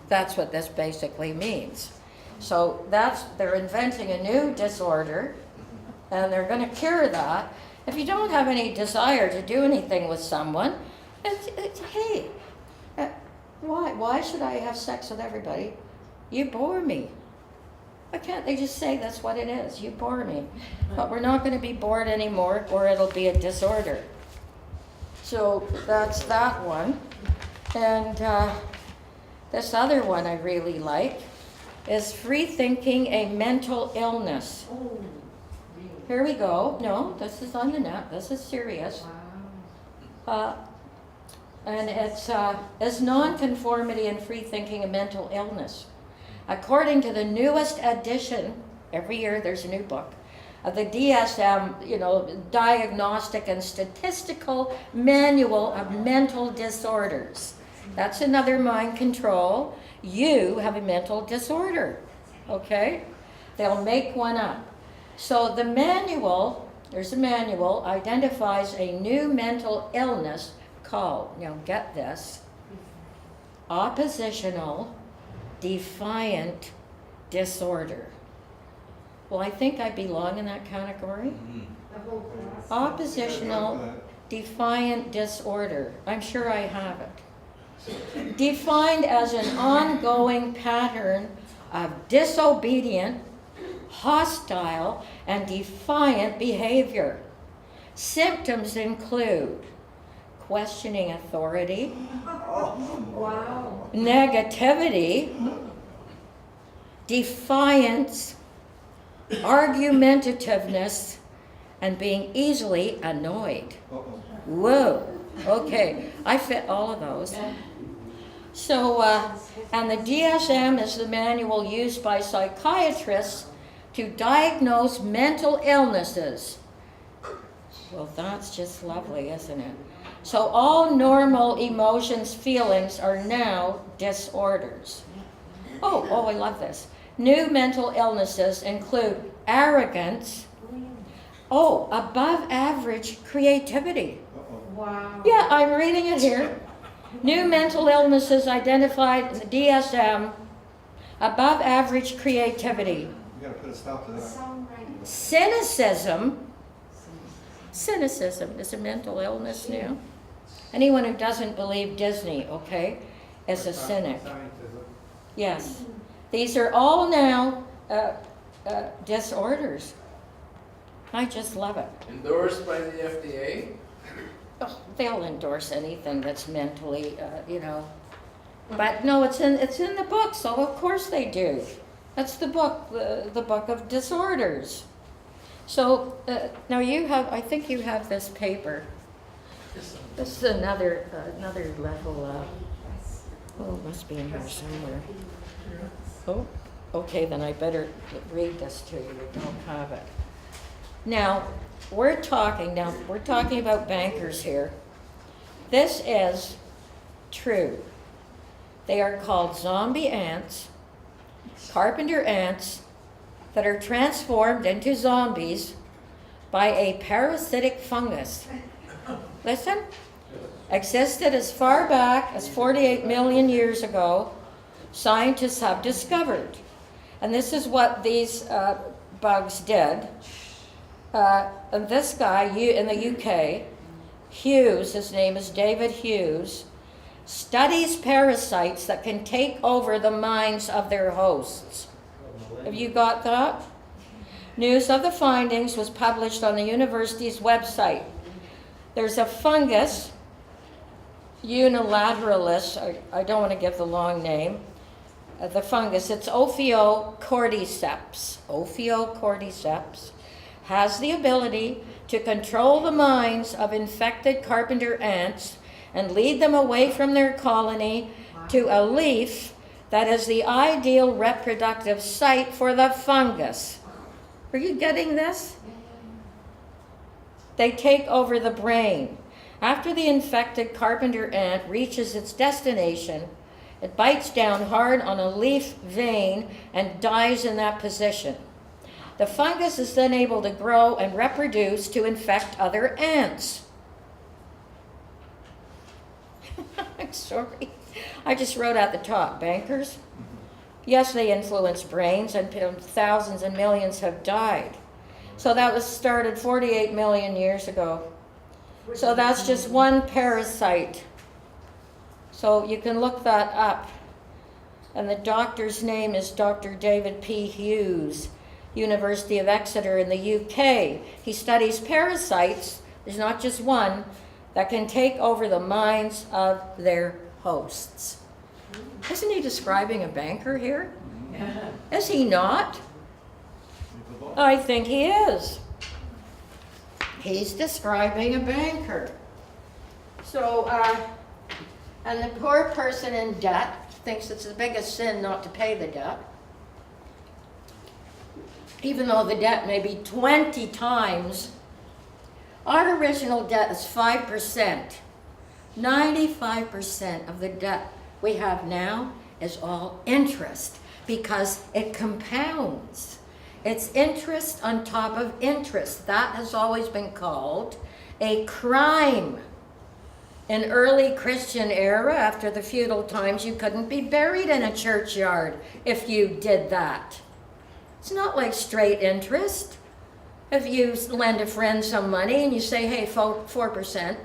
that's what this basically means. So they're inventing a new disorder, and they're going to cure that. If you don't have any desire to do anything with someone, hey, why should I have sex with everybody? You bore me. Why can't they just say that's what it is? You bore me. But we're not going to be bored anymore, or it'll be a disorder. So that's that one. And this other one I really like is free thinking a mental illness. Here we go. No, this is on the net. This is serious. And it's is nonconformity and free thinking a mental illness. According to the newest edition, every year there's a new book, of the DSM, Diagnostic and Statistical Manual of Mental Disorders. That's another mind control. You have a mental disorder, okay? They'll make one up. So the manual, there's a manual, identifies a new mental illness called, now get this, oppositional defiant disorder. Well, I think I belong in that category. Oppositional defiant disorder. I'm sure I have it. Defined as an ongoing pattern of disobedient, hostile, and defiant behavior. Symptoms include questioning authority, negativity, defiance, argumentativeness, and being easily annoyed. Whoa, okay, I fit all of those. So, and the DSM is the manual used by psychiatrists to diagnose mental illnesses. Well, that's just lovely, isn't it? So all normal emotions, feelings are now disorders. Oh, I love this. New mental illnesses include arrogance. Oh, above average creativity. Wow. Yeah, I'm reading it here. New mental illnesses identified in the DSM, above average creativity. You gotta put a stop to that. Cynicism. Cynicism is a mental illness now. Anyone who doesn't believe Disney, okay, is a cynic. Yes. These are all now disorders. I just love it. Endorsed by the FDA? Oh, they'll endorse anything that's mentally, But no, it's in the book, so of course they do. That's the book, the book of disorders. So now I think you have this paper. This is another level. Oh, it must be in here somewhere. Oh, okay, then I better read this to you. You don't have it. Now we're talking about bankers here. This is true. They are called zombie ants, carpenter ants, that are transformed into zombies by a parasitic fungus. Listen, existed as far back as 48 million years ago, scientists have discovered. And this is what these bugs did. And this guy in the UK, Hughes, his name is David Hughes, studies parasites that can take over the minds of their hosts. Have you got that? News of the findings was published on the university's website. There's a fungus, unilateralis, I don't want to give the long name, the fungus, it's Ophiocordyceps. Ophiocordyceps has the ability to control the minds of infected carpenter ants and lead them away from their colony to a leaf that is the ideal reproductive site for the fungus. Are you getting this? They take over the brain. After the infected carpenter ant reaches its destination, it bites down hard on a leaf vein and dies in that position. The fungus is then able to grow and reproduce to infect other ants. I'm sorry. I just wrote at the top, bankers. Yes, they influence brains, and thousands and millions have died. So that was started 48 million years ago. So that's just one parasite. So you can look that up. And the doctor's name is Dr. David P. Hughes, University of Exeter in the UK. He studies parasites, there's not just one, that can take over the minds of their hosts. Isn't he describing a banker here? Yeah. Is he not? I think he is. He's describing a banker. So, and the poor person in debt thinks it's the biggest sin not to pay the debt, even though the debt may be 20 times. Our original debt is 5%. 95% of the debt we have now is all interest because it compounds. It's interest on top of interest. That has always been called a crime. In early Christian era, after the feudal times, you couldn't be buried in a churchyard if you did that. It's not like straight interest. If you lend a friend some money and you say, hey, 4%,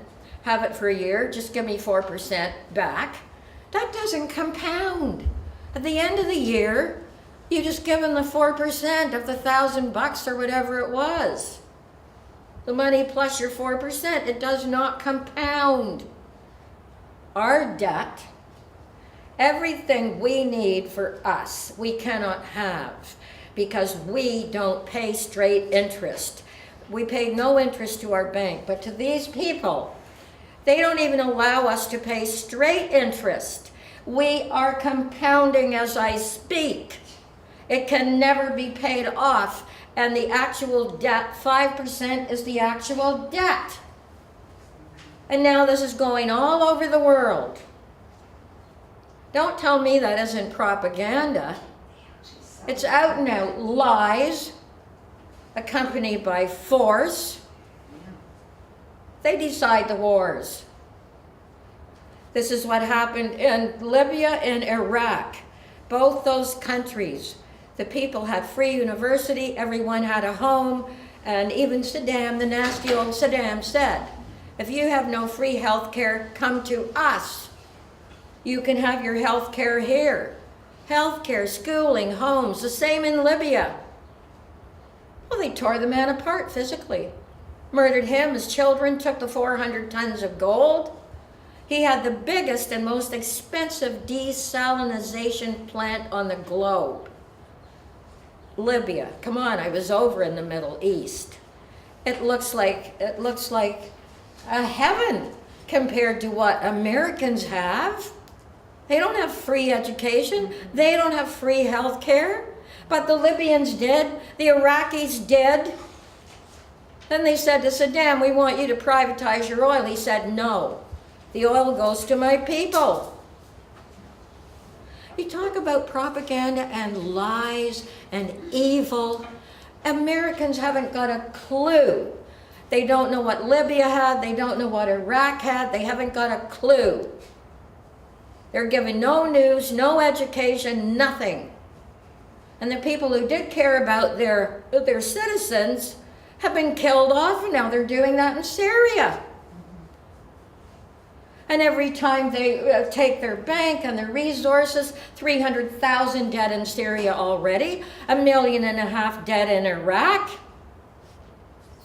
have it for a year, just give me 4% back, that doesn't compound. At the end of the year, you just give them the 4% of the $1,000 or whatever it was. The money plus your 4%, it does not compound. Our debt, everything we need for us, we cannot have because we don't pay straight interest. We pay no interest to our bank, but to these people, they don't even allow us to pay straight interest. We are compounding as I speak. It can never be paid off. And the actual debt, 5% is the actual debt. And now this is going all over the world. Don't tell me that isn't propaganda. It's out and out lies, accompanied by force. They decide the wars. This is what happened in Libya and Iraq. Both those countries, the people had free university, everyone had a home, and even Saddam, the nasty old Saddam, said, if you have no free health care, come to us. You can have your health care here. Health care, schooling, homes, the same in Libya. Well, they tore the man apart physically. Murdered him, his children, took the 400 tons of gold. He had the biggest and most expensive desalinization plant on the globe. Libya, come on, I was over in the Middle East. It looks like a heaven compared to what Americans have. They don't have free education. They don't have free health care. But the Libyans did. The Iraqis did. Then they said to Saddam, we want you to privatize your oil. He said, no. The oil goes to my people. You talk about propaganda and lies and evil. Americans haven't got a clue. They don't know what Libya had. They don't know what Iraq had. They haven't got a clue. They're given no news, no education, nothing. And the people who did care about their citizens have been killed off, and now they're doing that in Syria. And every time they take their bank and their resources, 300,000 dead in Syria already, 1.5 million dead in Iraq.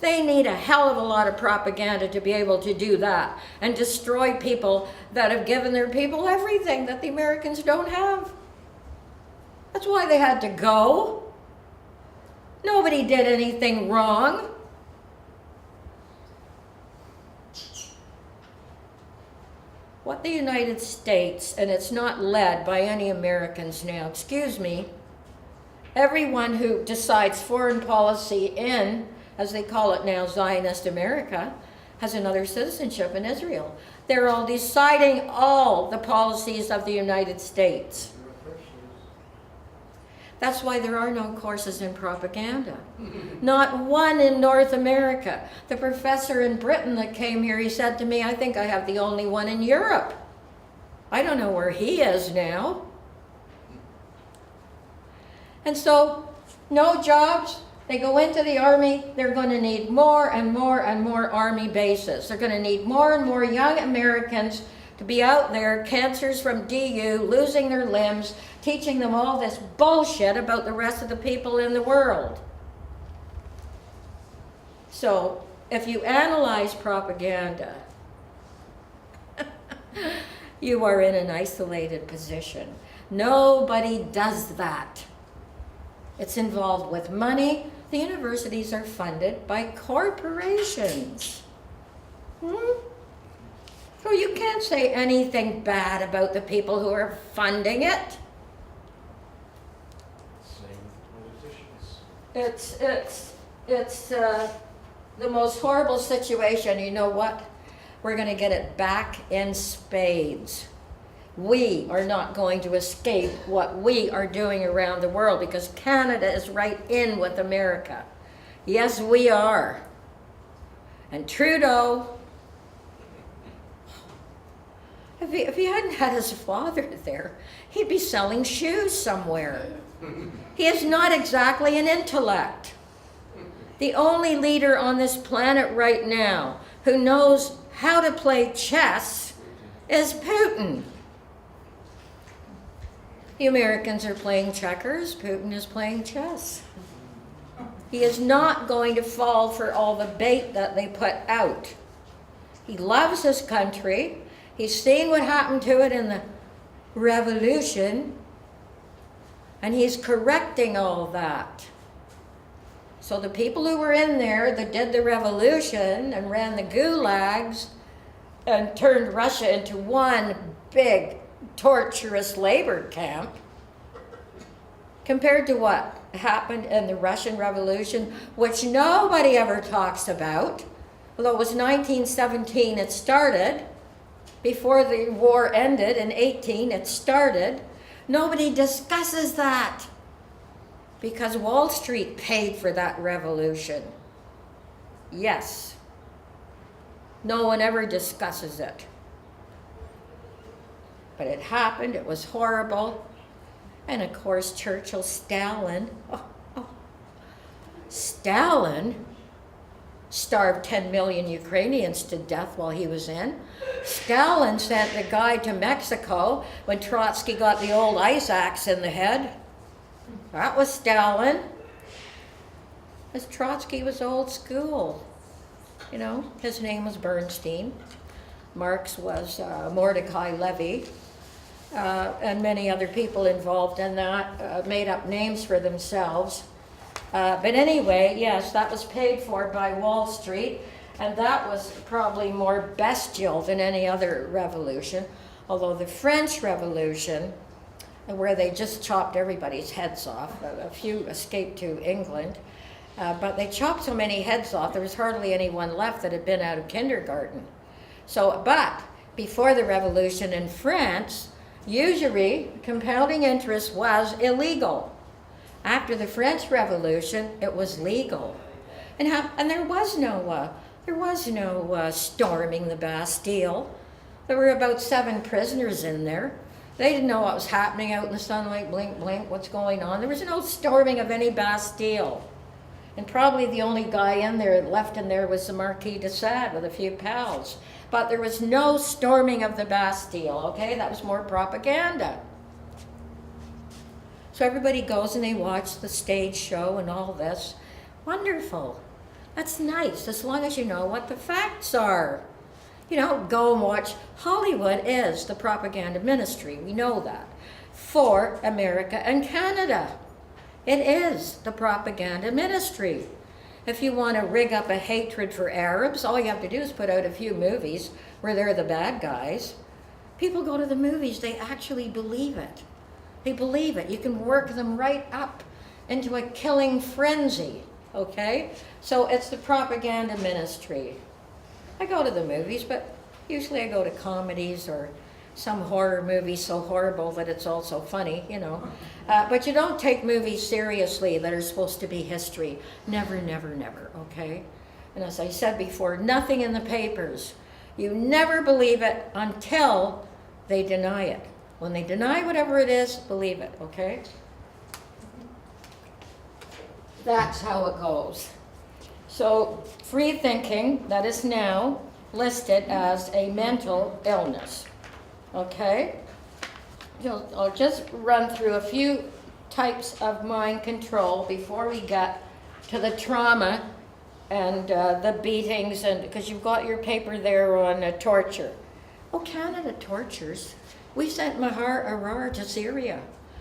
They need a hell of a lot of propaganda to be able to do that and destroy people that have given their people everything that the Americans don't have. That's why they had to go. Nobody did anything wrong. What the United States, and it's not led by any Americans now, excuse me, everyone who decides foreign policy in, as they call it now, Zionist America, has another citizenship in Israel. They're all deciding all the policies of the United States. That's why there are no courses in propaganda. Not one in North America. The professor in Britain that came here, he said to me, I think I have the only one in Europe. I don't know where he is now. And so, no jobs. They go into the army, they're going to need more and more and more army bases. They're going to need more and more young Americans to be out there, cancers from DU, losing their limbs, teaching them all this bullshit about the rest of the people in the world. So, if you analyze propaganda, you are in an isolated position. Nobody does that. It's involved with money. The universities are funded by corporations. So you can't say anything bad about the people who are funding it. Same with politicians. It's the most horrible situation. You know what? We're going to get it back in spades. We are not going to escape what we are doing around the world because Canada is right in with America. Yes, we are. And Trudeau, if he hadn't had his father there, he'd be selling shoes somewhere. He is not exactly an intellect. The only leader on this planet right now who knows how to play chess is Putin. The Americans are playing checkers. Putin is playing chess. He is not going to fall for all the bait that they put out. He loves his country. He's seen what happened to it in the revolution, and he's correcting all that. So the people who were in there that did the revolution and ran the gulags and turned Russia into one big torturous labor camp compared to what happened in the Russian Revolution, which nobody ever talks about. Although it was 1917 it started, before the war ended in 18 it started. Nobody discusses that because Wall Street paid for that revolution. Yes. No one ever discusses it. But it happened, it was horrible. And of course, Stalin starved 10 million Ukrainians to death while he was in. Stalin sent the guy to Mexico when Trotsky got the old ice axe in the head. That was Stalin. Because Trotsky was old school. You know, his name was Bernstein. Marx was Mordecai Levy. And many other people involved in that made up names for themselves. But anyway, yes, that was paid for by Wall Street, and that was probably more bestial than any other revolution. Although the French Revolution, where they just chopped everybody's heads off, a few escaped to England, but they chopped so many heads off, there was hardly anyone left that had been out of kindergarten. So, but before the revolution in France, usury, compounding interest, was illegal. After the French Revolution, it was legal, and there was no storming the Bastille. There were about 7 prisoners in there. They didn't know what was happening out in the sunlight. Blink, blink, what's going on? There was no storming of any Bastille, and probably the only guy in there left in there was the Marquis de Sade with a few pals. But there was no storming of the Bastille. Okay, that was more propaganda. So everybody goes and they watch the stage show and all this. Wonderful. That's nice, as long as you know what the facts are. You know, go and watch. Hollywood is the propaganda ministry. We know that. For America and Canada. It is the propaganda ministry. If you want to rig up a hatred for Arabs, all you have to do is put out a few movies where they're the bad guys. People go to the movies, they actually believe it. They believe it. You can work them right up into a killing frenzy, okay? So it's the propaganda ministry. I go to the movies, but usually I go to comedies or some horror movie so horrible that it's also funny, you know. But you don't take movies seriously that are supposed to be history. Never, never, never, okay? And as I said before, nothing in the papers. You never believe it until they deny it. When they deny whatever it is, believe it, okay? That's how it goes. So, free thinking, that is now listed as a mental illness, okay? I'll just run through a few types of mind control before we get to the trauma and the beatings, and because you've got your paper there on torture. Oh, Canada tortures. We sent Mahar Arar to Syria,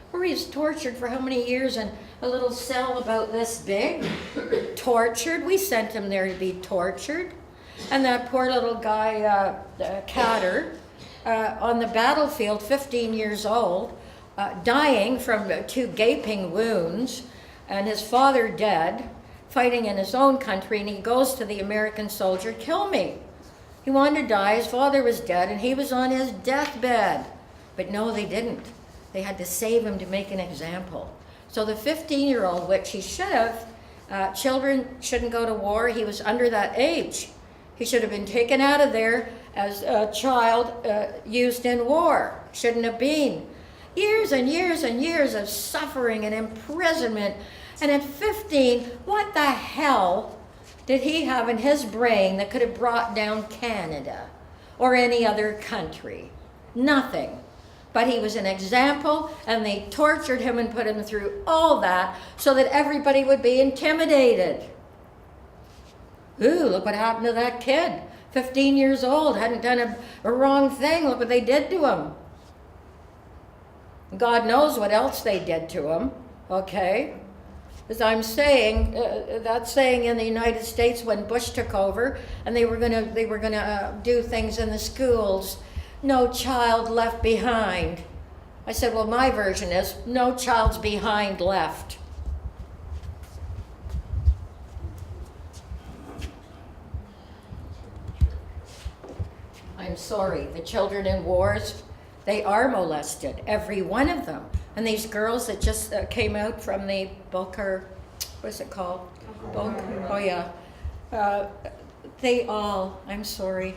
where he's tortured for how many years in a little cell about this big? Tortured. We sent him there to be tortured. And that poor little guy, Kader, on the battlefield, 15 years old, dying from 2 gaping wounds, and his father dead, fighting in his own country, and he goes to the American soldier, "Kill me." He wanted to die, his father was dead, and he was on his deathbed. But no, they didn't. They had to save him to make an example. So the 15-year-old, which he should have, children shouldn't go to war. He was under that age. He should have been taken out of there as a child used in war. Shouldn't have been. Years and years and years of suffering and imprisonment. And at 15, what the hell did he have in his brain that could have brought down Canada or any other country? Nothing. But he was an example, and they tortured him and put him through all that so that everybody would be intimidated. Ooh, look what happened to that kid. 15 years old, hadn't done a wrong thing. Look what they did to him. God knows what else they did to him, okay? As I'm saying, that saying in the United States when Bush took over, and they were gonna do things in the schools no child left behind. I said, well, my version is, no child's behind left. I'm sorry, the children in wars, they are molested, every one of them. And these girls that just came out from the Bokar, what's it called? Oh yeah. They all, I'm sorry,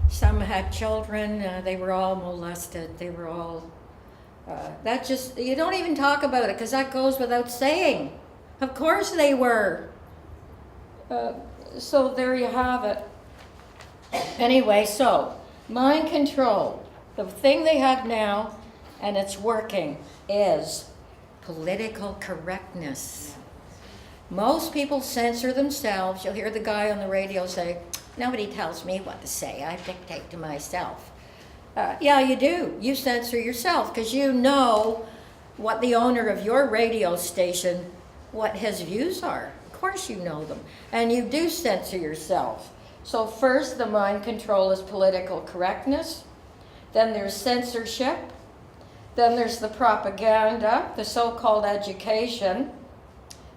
some had children, they were all molested, they were all, that just, you don't even talk about it because that goes without saying. Of course they were. So there you have it. Anyway, so, mind control. The thing they have now, and it's working, is political correctness. Most people censor themselves. You'll hear the guy on the radio say, nobody tells me what to say, I dictate to myself. Yeah, you do. You censor yourself because you know what the owner of your radio station, what his views are. Of course you know them. And you do censor yourself. So first, the mind control is political correctness. Then there's censorship. Then there's the propaganda, the so-called education.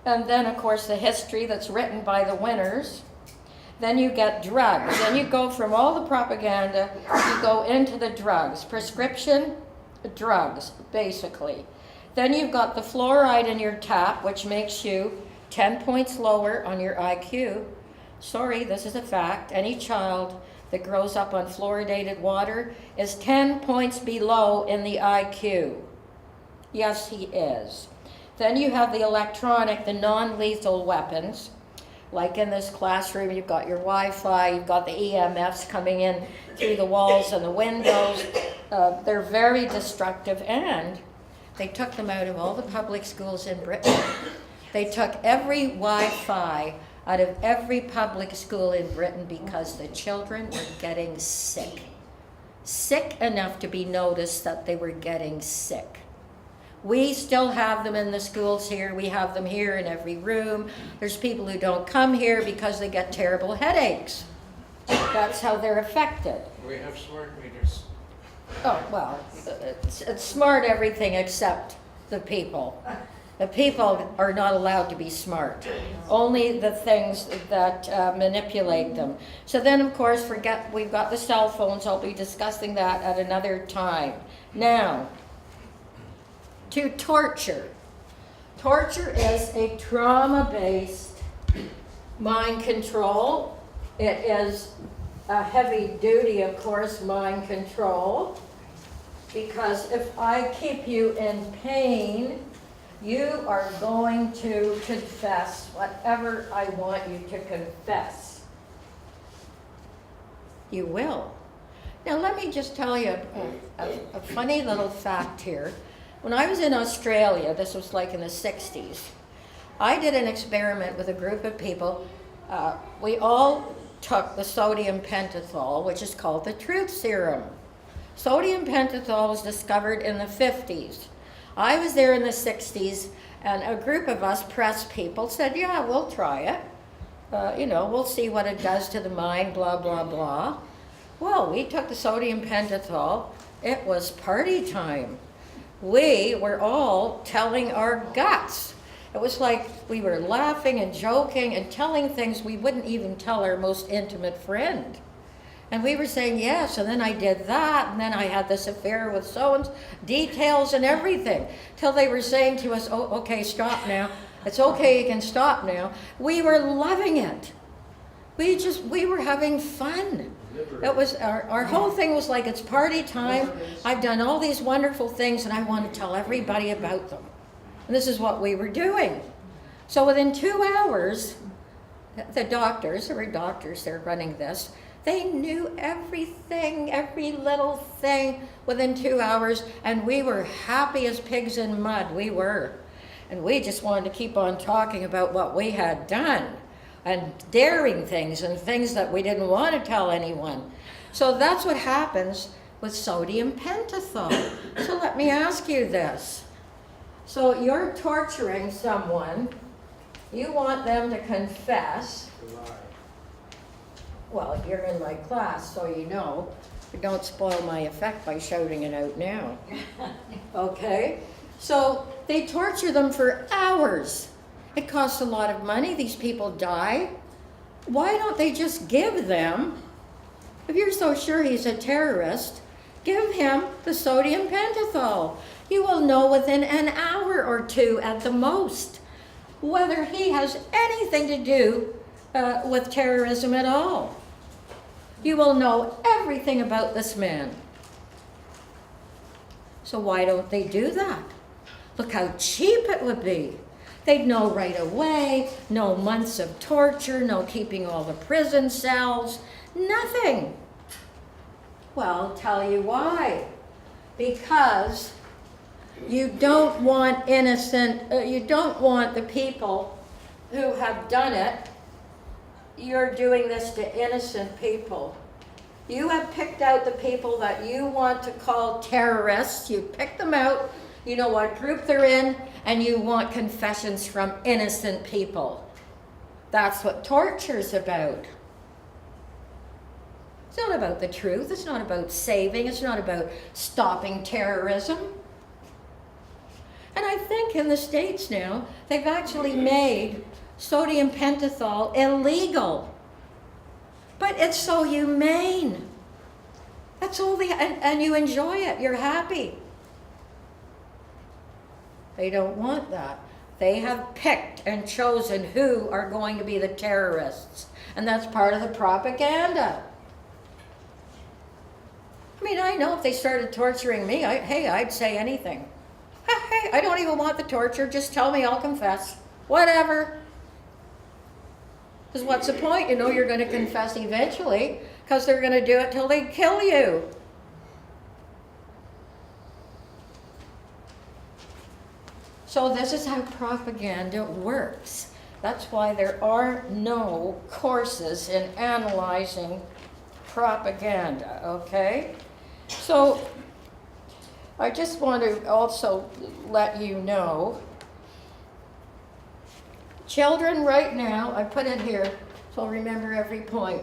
And then, of course, the history that's written by the winners. Then you get drugs. Then you go from all the propaganda, you go into the drugs. Prescription drugs, basically. Then you've got the fluoride in your tap, which makes you 10 points lower on your IQ. Sorry, this is a fact. Any child that grows up on fluoridated water is 10 points below in the IQ. Yes, he is. Then you have the electronic, the non-lethal weapons. Like in this classroom, you've got your Wi-Fi, you've got the EMFs coming in through the walls and the windows. They're very destructive, and they took them out of all the public schools in Britain. They took every Wi-Fi out of every public school in Britain because the children were getting sick. Sick enough to be noticed that they were getting sick. We still have them in the schools here. We have them here in every room. There's people who don't come here because they get terrible headaches. That's how they're affected. We have smart meters. Oh, well, it's smart everything except the people. The people are not allowed to be smart. Only the things that manipulate them. So then, of course, we've got the cell phones. I'll be discussing that at another time. Now, to torture. Torture is a trauma-based mind control. It is a heavy-duty, of course, mind control. Because if I keep you in pain, you are going to confess whatever I want you to confess. You will. Now let me just tell you a funny little fact here. When I was in Australia, this was like in the 60s, I did an experiment with a group of people. We all took the sodium pentothal, which is called the truth serum. Sodium pentothal was discovered in the 50s. I was there in the 60s, and a group of us press people said, yeah, we'll try it. We'll see what it does to the mind, blah, blah, blah. Well, we took the sodium pentothal. It was party time. We were all telling our guts. It was like we were laughing and joking and telling things we wouldn't even tell our most intimate friend. And we were saying, yes, and then I did that, and then I had this affair with so-and-so, details and everything, till they were saying to us, oh, okay, stop now. It's okay, you can stop now. We were loving it. We were having fun. It was, our whole thing was like, it's party time. I've done all these wonderful things, and I want to tell everybody about them. And this is what we were doing. So within 2 hours, the doctors, there were doctors there running this, they knew everything, every little thing within 2 hours, and we were happy as pigs in mud, we were. And we just wanted to keep on talking about what we had done, and daring things, and things that we didn't want to tell anyone. So that's what happens with sodium pentothal. So let me ask you this. So you're torturing someone, you want them to confess. Well, you're in my class, so you know. Don't spoil my effect by shouting it out now. Okay? So they torture them for hours. It costs a lot of money. These people die. Why don't they just give them, if you're so sure he's a terrorist, give him the sodium pentothal. You will know within an hour or two at the most whether he has anything to do with terrorism at all. You will know everything about this man. So why don't they do that? Look how cheap it would be. They'd know right away, no months of torture, no keeping all the prison cells, nothing. Well, I'll tell you why. Because you don't want you don't want the people who have done it. You're doing this to innocent people. You have picked out the people that you want to call terrorists. You pick them out, you know what group they're in, and you want confessions from innocent people. That's what torture's about. It's not about the truth. It's not about saving. It's not about stopping terrorism. And I think in the States now, they've actually made sodium pentothal illegal. But it's so humane. That's all and you enjoy it. You're happy. They don't want that. They have picked and chosen who are going to be the terrorists. And that's part of the propaganda. I mean, I know if they started torturing me, I'd say anything. Hey, I don't even want the torture. Just tell me, I'll confess. Whatever. Because what's the point? You know you're going to confess eventually, because they're going to do it till they kill you. So this is how propaganda works. That's why there are no courses in analyzing propaganda, okay? So I just want to also let you know, children right now, I put it here so I'll remember every point.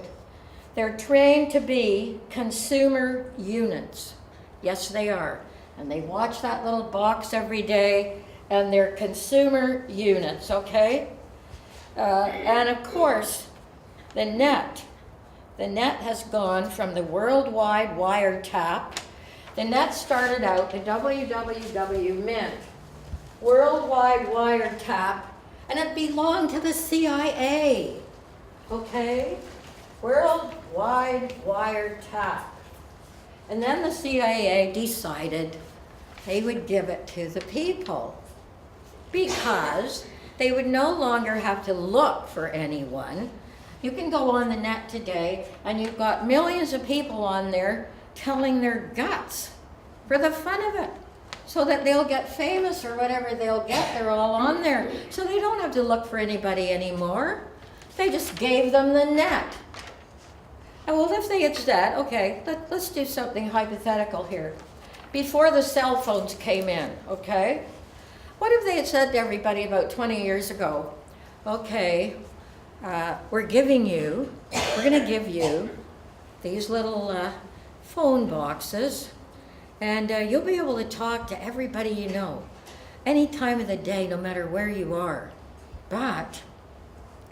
They're trained to be consumer units. Yes, they are. And they watch that little box every day, and they're consumer units, okay? And of course, the net has gone from the worldwide wiretap. The net started out, the WWW meant worldwide wiretap, and it belonged to the CIA, okay? Worldwide wiretap. And then the CIA decided they would give it to the people because they would no longer have to look for anyone. You can go on the net today and you've got millions of people on there telling their guts for the fun of it, so that they'll get famous or whatever they'll get. They're all on there. So they don't have to look for anybody anymore. They just gave them the net. And well, if they had said, okay, let's do something hypothetical here. Before the cell phones came in, okay? What if they had said to everybody about 20 years ago, okay, we're going to give you these little phone boxes, and you'll be able to talk to everybody you know, any time of the day, no matter where you are. But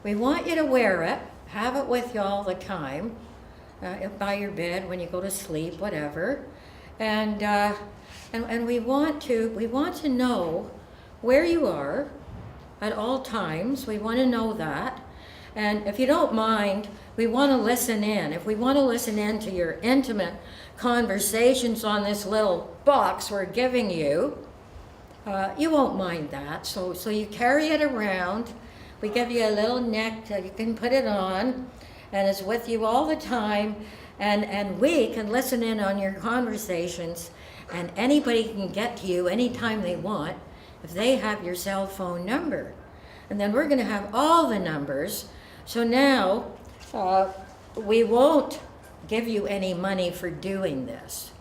we want you to wear it, have it with you all the time, by your bed, when you go to sleep, whatever. And we want to know where you are at all times. We want to know that. And if you don't mind, we want to listen in. If we want to listen in to your intimate conversations on this little box we're giving you, you won't mind that. So you carry it around. We give you a little neck that you can put it on, and it's with you all the time. And we can listen in on your conversations, and anybody can get to you anytime they want if they have your cell phone number. And then we're going to have all the numbers. So now we won't give you any money for doing this.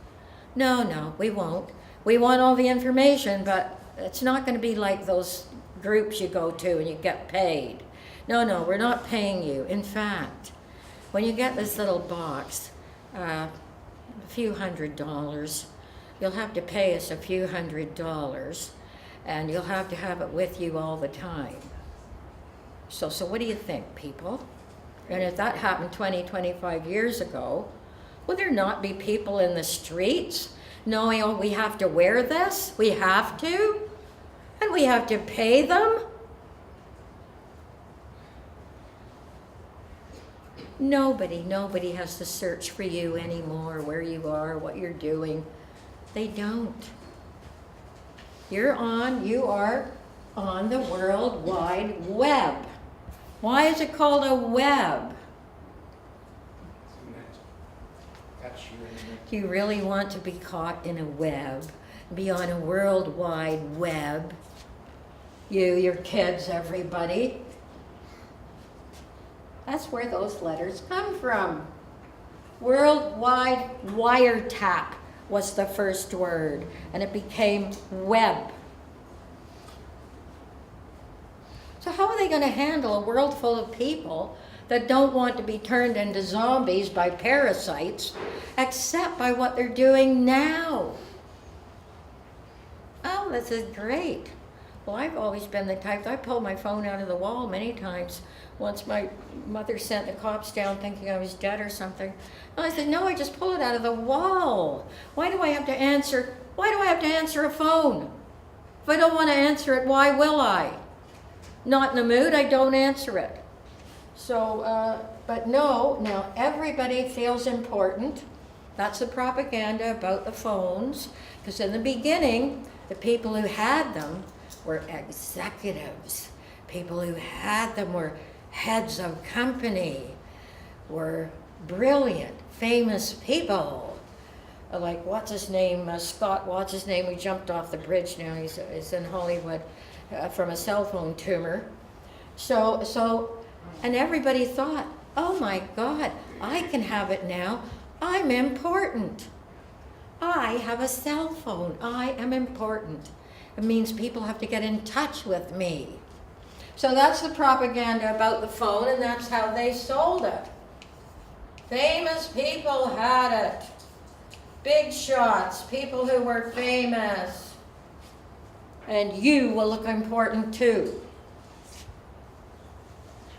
No, we won't. We want all the information, but it's not going to be like those groups you go to and you get paid. No, we're not paying you. In fact, when you get this little box, a few $100. You'll have to pay us a few $100, and you'll have to have it with you all the time. So what do you think, people? And if that happened 20, 25 years ago, would there not be people in the streets knowing, oh, we have to wear this? We have to? And we have to pay them? Nobody has to search for you anymore, where you are, what you're doing. They don't. You are on the World Wide Web. Why is it called a web? Do you really want to be caught in a web? Be on a World Wide Web? You, your kids, everybody. That's where those letters come from. Worldwide wiretap was the first word, and it became web. So how are they going to handle a world full of people that don't want to be turned into zombies by parasites, except by what they're doing now? Oh, this is great. Well, I've always been the type, I pulled my phone out of the wall many times. Once my mother sent the cops down thinking I was dead or something. And I said, no, I just pull it out of the wall. Why do I have to answer a phone? If I don't want to answer it, why will I? Not in the mood, I don't answer it. So, but no, now everybody feels important. That's the propaganda about the phones. Because in the beginning, the people who had them were executives. People who had them were heads of company, were brilliant, famous people. Like, what's his name, Scott, what's his name, he jumped off the bridge now, he's in Hollywood from a cell phone tumor. So, and everybody thought, oh my God, I can have it now, I'm important. I have a cell phone, I am important. It means people have to get in touch with me. So that's the propaganda about the phone, and that's how they sold it. Famous people had it. Big shots, people who were famous. And you will look important too.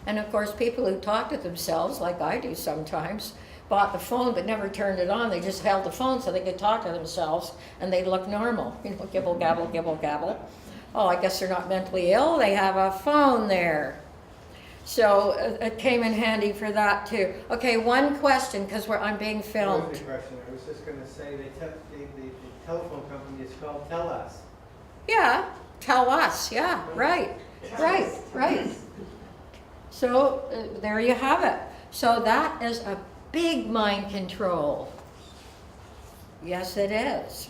And of course, people who talk to themselves, like I do sometimes, bought the phone but never turned it on. They just held the phone so they could talk to themselves and they'd look normal. You know, gibble, gabble, gibble, gabble. Oh, I guess they're not mentally ill. They have a phone there. So it came in handy for that too. Okay, one question, because I'm being filmed. What was the question? I was just going to say the telephone company is called Tell Us. Yeah, tell us. Yeah, right. So there you have it. So that is a big mind control. Yes, it is.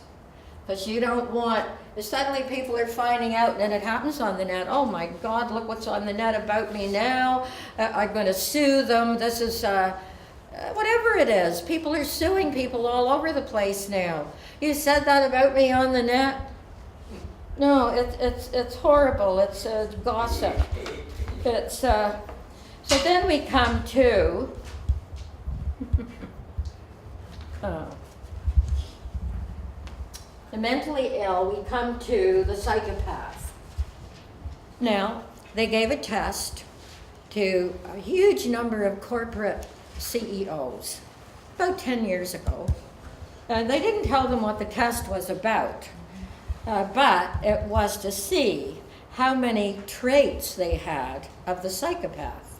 Because you don't want, suddenly people are finding out, and it happens on the net, oh my God, look what's on the net about me now, I'm going to sue them, this is, whatever it is. People are suing people all over the place now. You said that about me on the net? No, it's horrible, it's gossip. It's, so then we come to, the mentally ill, we come to the psychopath. Now, they gave a test to a huge number of corporate CEOs about 10 years ago. And they didn't tell them what the test was about, but it was to see how many traits they had of the psychopath.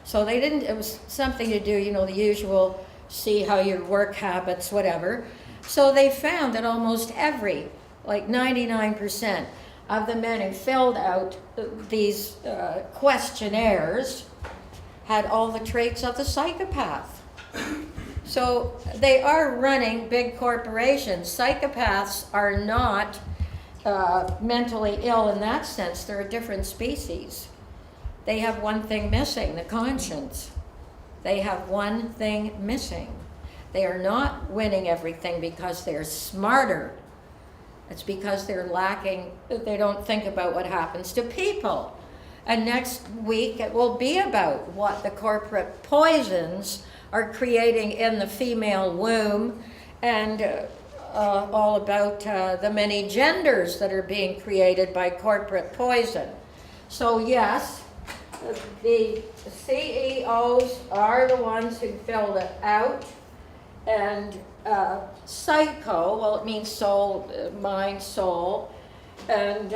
So they didn't, it was something to do, you know, the usual, see how your work habits, whatever. So they found that almost every, like 99% of the men who filled out these questionnaires had all the traits of the psychopath. So they are running big corporations. Psychopaths are not mentally ill in that sense. They're a different species. They have one thing missing, the conscience. They have one thing missing. They are not winning everything because they're smarter. It's because they're lacking, they don't think about what happens to people. And next week it will be about what the corporate poisons are creating in the female womb and all about the many genders that are being created by corporate poison. So yes, the CEOs are the ones who filled it out, and psycho, well, it means soul, mind, soul, and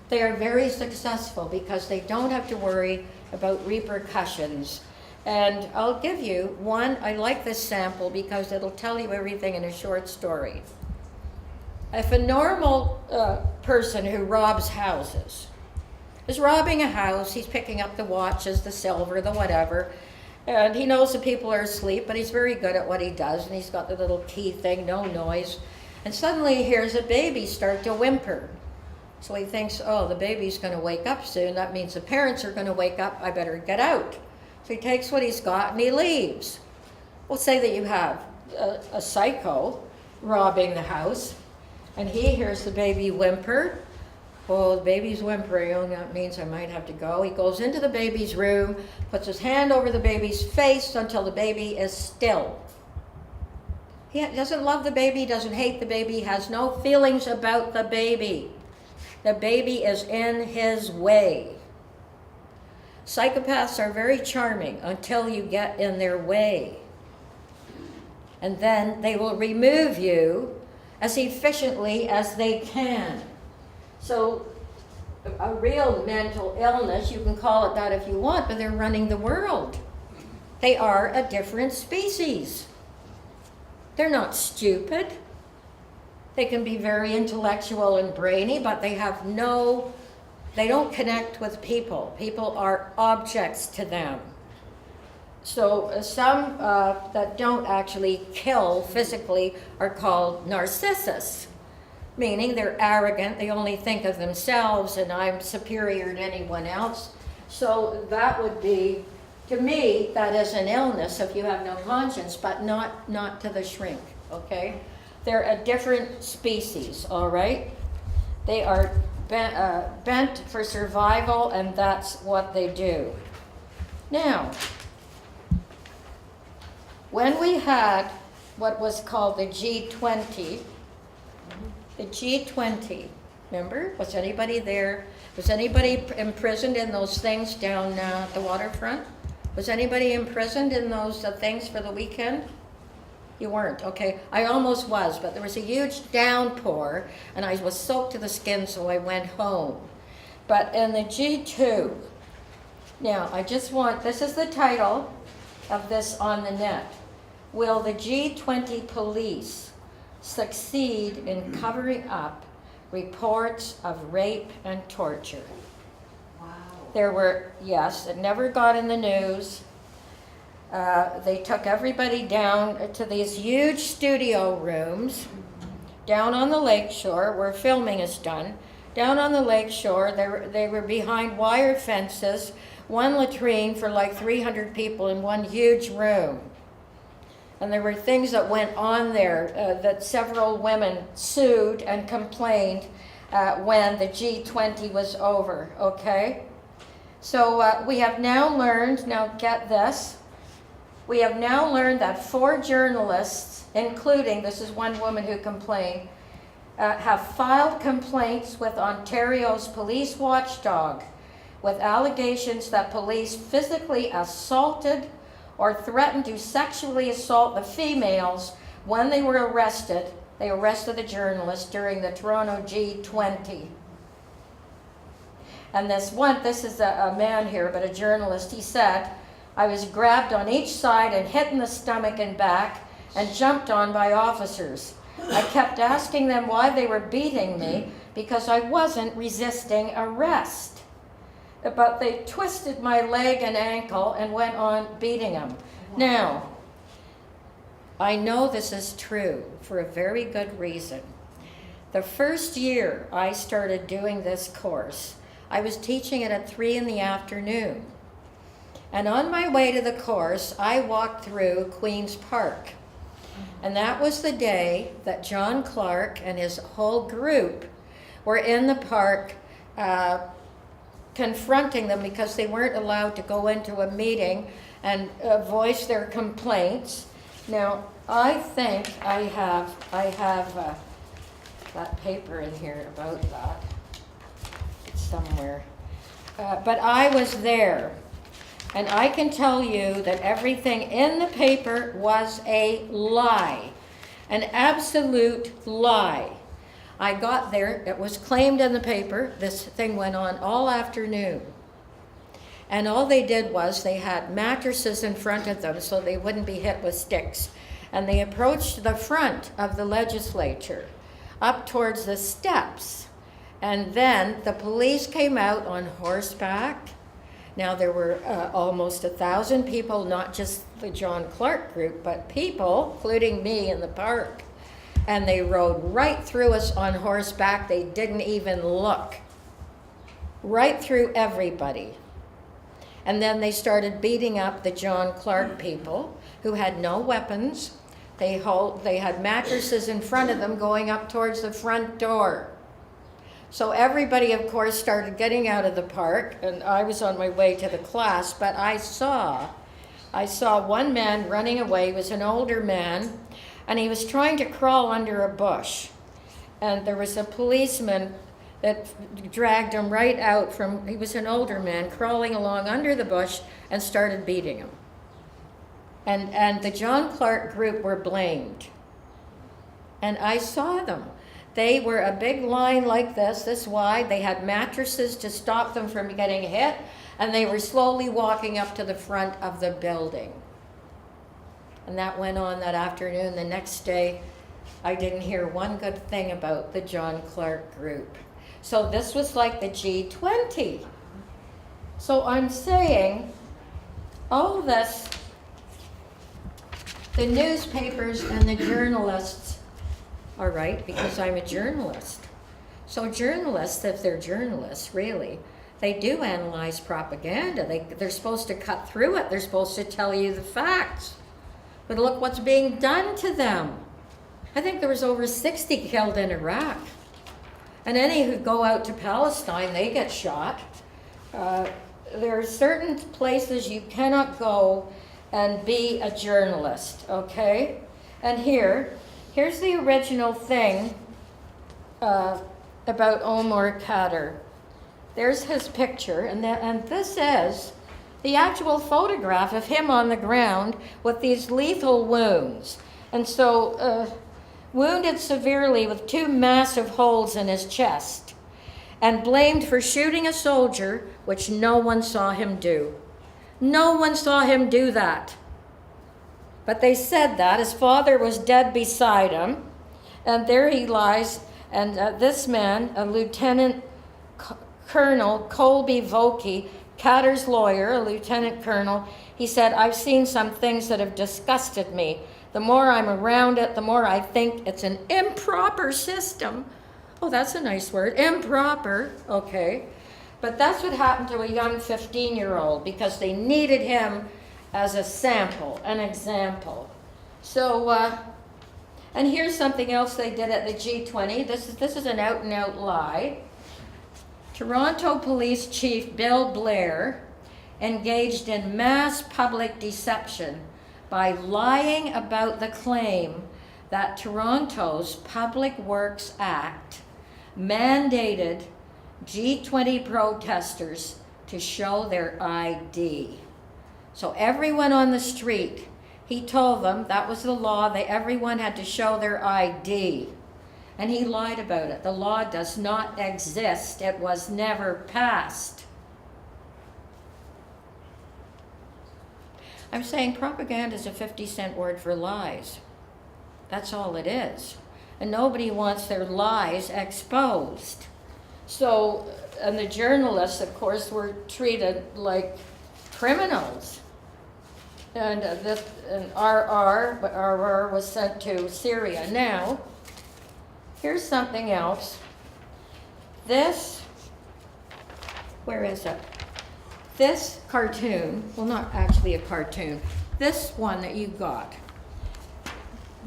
they are very successful because they don't have to worry about repercussions. And I'll give you one. I like this sample because it'll tell you everything in a short story. If a normal person who robs houses is robbing a house, he's picking up the watches, the silver, the whatever, and he knows the people are asleep, but he's very good at what he does, and he's got the little key thing, no noise, and suddenly he hears a baby start to whimper. So he thinks, oh, the baby's going to wake up soon. That means the parents are going to wake up. I better get out. So he takes what he's got and he leaves. We'll say that you have a psycho robbing the house, and he hears the baby whimper. Oh, the baby's whimpering. Oh, that means I might have to go. He goes into the baby's room, puts his hand over the baby's face until the baby is still. He doesn't love the baby, doesn't hate the baby, has no feelings about the baby. The baby is in his way. Psychopaths are very charming until you get in their way. And then they will remove you as efficiently as they can. So a real mental illness, you can call it that if you want, but they're running the world. They are a different species. They're not stupid. They can be very intellectual and brainy, but they don't connect with people. People are objects to them. So some that don't actually kill physically are called narcissists, meaning they're arrogant, they only think of themselves, and I'm superior to anyone else. So that would be, to me, that is an illness if you have no conscience, but not to the shrink, okay? They're a different species, all right? They are bent for survival, and that's what they do. Now, when we had what was called the G20, remember? Was anybody there? Was anybody imprisoned in those things down at the waterfront? Was anybody imprisoned in those things for the weekend? You weren't, okay. I almost was, but there was a huge downpour, and I was soaked to the skin, so I went home. But in the G2, now this is the title of this on the net. Will the G20 police succeed in covering up reports of rape and torture? Wow. There were, yes, it never got in the news. They took everybody down to these huge studio rooms down on the lakeshore where filming is done. Down on the lakeshore, they were behind wire fences, one latrine for like 300 people in one huge room. And there were things that went on there that several women sued and complained when the G20 was over, okay? So we have now learned, now get this, we have now learned that 4 journalists, including, this is one woman who complained, have filed complaints with Ontario's police watchdog with allegations that police physically assaulted or threatened to sexually assault the females when they were arrested. They arrested the journalists during the Toronto G20. And this is a man here, but a journalist, he said, I was grabbed on each side and hit in the stomach and back and jumped on by officers. I kept asking them why they were beating me because I wasn't resisting arrest. But they twisted my leg and ankle and went on beating them. Now, I know this is true for a very good reason. The first year I started doing this course, I was teaching it at 3 in the afternoon. And on my way to the course, I walked through Queen's Park. And that was the day that John Clark and his whole group were in the park confronting them because they weren't allowed to go into a meeting and voice their complaints. Now, I think I have that paper in here about that. It's somewhere. But I was there. And I can tell you that everything in the paper was a lie. An absolute lie. I got there, it was claimed in the paper, this thing went on all afternoon. And all they did was they had mattresses in front of them so they wouldn't be hit with sticks. And they approached the front of the legislature, up towards the steps. And then the police came out on horseback. Now there were almost 1,000 people, not just the John Clark group, but people, including me, in the park. And they rode right through us on horseback. They didn't even look. Right through everybody. And then they started beating up the John Clark people who had no weapons. They had mattresses in front of them going up towards the front door. So everybody, of course, started getting out of the park, and I was on my way to the class, but I saw one man running away. He was an older man, and he was trying to crawl under a bush. And there was a policeman that dragged him right out from, he was an older man, crawling along under the bush and started beating him. And the John Clark group were blamed. And I saw them. They were a big line like this wide. They had mattresses to stop them from getting hit, and they were slowly walking up to the front of the building. And that went on that afternoon. The next day, I didn't hear one good thing about the John Clark group. So this was like the G20. So I'm saying, all this, the newspapers and the journalists, all right, because I'm a journalist. So journalists, if they're journalists, really, they do analyze propaganda. They're supposed to cut through it. They're supposed to tell you the facts. But look what's being done to them. I think there was over 60 killed in Iraq. And any who go out to Palestine, they get shot. There are certain places you cannot go and be a journalist, okay? And here's the original thing about Omar Khadr. There's his picture, and this is the actual photograph of him on the ground with these lethal wounds. And so, wounded severely with 2 massive holes in his chest, and blamed for shooting a soldier, which no one saw him do. No one saw him do that. But they said that his father was dead beside him, and there he lies, and this man, a Lieutenant Colonel Colby Vokey, Khadr's lawyer, a lieutenant colonel, he said, "I've seen some things that have disgusted me. The more I'm around it, the more I think it's an improper system." Oh, that's a nice word, improper, okay. But that's what happened to a young 15-year-old because they needed him as a sample, an example. So, and here's something else they did at the G20. This is an out-and-out lie. Toronto Police Chief Bill Blair engaged in mass public deception by lying about the claim that Toronto's Public Works Act mandated G20 protesters to show their ID. So everyone on the street, he told them that was the law, everyone had to show their ID. And he lied about it. The law does not exist. It was never passed. I'm saying propaganda is a 50-cent word for lies. That's all it is. And nobody wants their lies exposed. So, and the journalists, of course, were treated like criminals. And RR was sent to Syria. Now, here's something else. This, where is it? This cartoon, well, not actually a cartoon, this one that you got,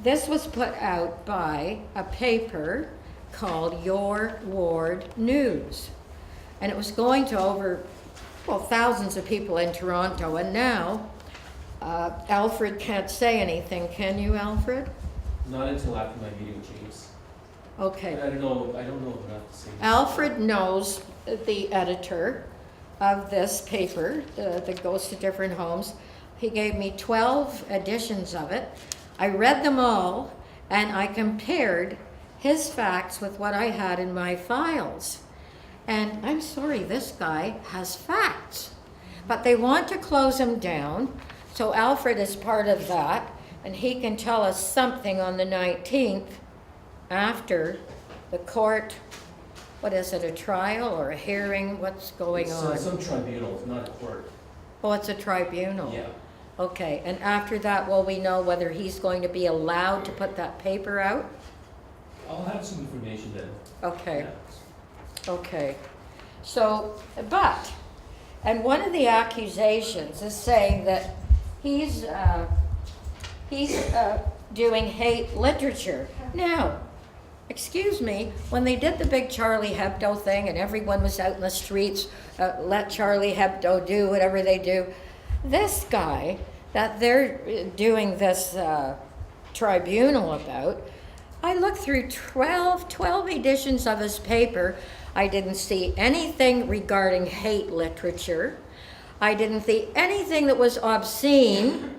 this was put out by a paper called Your Ward News. And it was going to over, well, thousands of people in Toronto. And now, Alfred can't say anything, can you, Alfred? Not until after my meeting with James. Okay. I don't know enough to say. Alfred knows the editor of this paper that goes to different homes. He gave me 12 editions of it. I read them all, and I compared his facts with what I had in my files. And I'm sorry, this guy has facts. But they want to close him down, so Alfred is part of that, and he can tell us something on the 19th after the court, what is it, a trial or a hearing? What's going on? Some tribunal, not a court. Oh, it's a tribunal? Yeah. Okay, and after that, will we know whether he's going to be allowed to put that paper out? I'll have some information then. Okay, Yeah. okay. So, but, and one of the accusations is saying that he's doing hate literature. Now, excuse me, when they did the big Charlie Hebdo thing and everyone was out in the streets, let Charlie Hebdo do whatever they do, this guy that they're doing this tribunal about, I looked through 12 editions of his paper. I didn't see anything regarding hate literature. I didn't see anything that was obscene.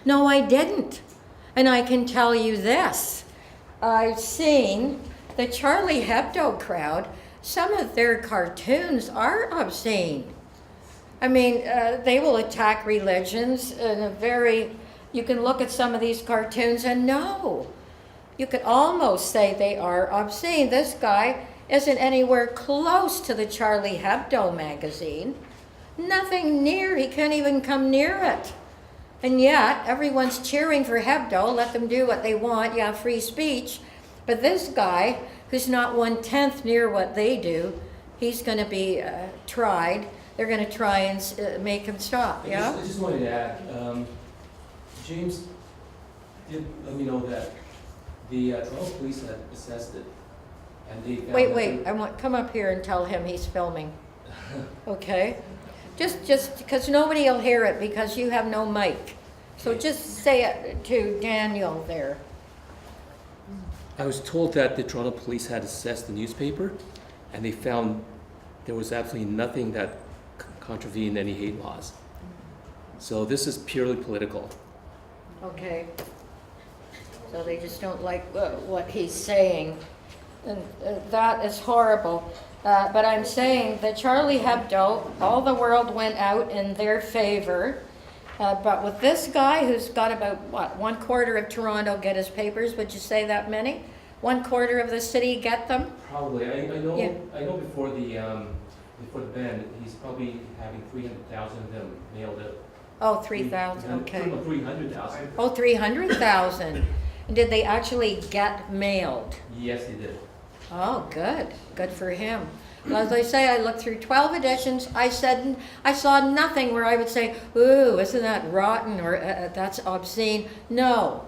No, I didn't. And I can tell you this. I've seen the Charlie Hebdo crowd, some of their cartoons are obscene. I mean, they will attack religions in a very, you can look at some of these cartoons and no, you could almost say they are obscene. This guy isn't anywhere close to the Charlie Hebdo magazine. Nothing near, he can't even come near it. And yet, everyone's cheering for Hebdo, let them do what they want, yeah, free speech. But this guy, who's not 1/10 near what they do, he's gonna be tried. They're gonna try and make him stop, yeah? I just wanted to add, James did let me know that the Toronto police had assessed it, and they found Wait, I want, come up here and tell him he's filming, okay? Just, because nobody will hear it because you have no mic. So just say it to Daniel there. I was told that the Toronto police had assessed the newspaper, and they found there was absolutely nothing that contravened any hate laws. So this is purely political. Okay. So they just don't like what he's saying. And that is horrible. But I'm saying that Charlie Hebdo, all the world went out in their favor. But with this guy who's got about, what, 1/4 of Toronto get his papers, would you say that many? 1/4 of the city get them? Probably. I know. Yeah. I know before the ban, he's probably having 300,000 of them mailed out. Oh, 3,000, okay. 300,000. Oh, 300,000. And did they actually get mailed? Yes, they did. Oh, good. Good for him. Well, as I say, I looked through 12 editions. I saw nothing where I would say, ooh, isn't that rotten or that's obscene. No.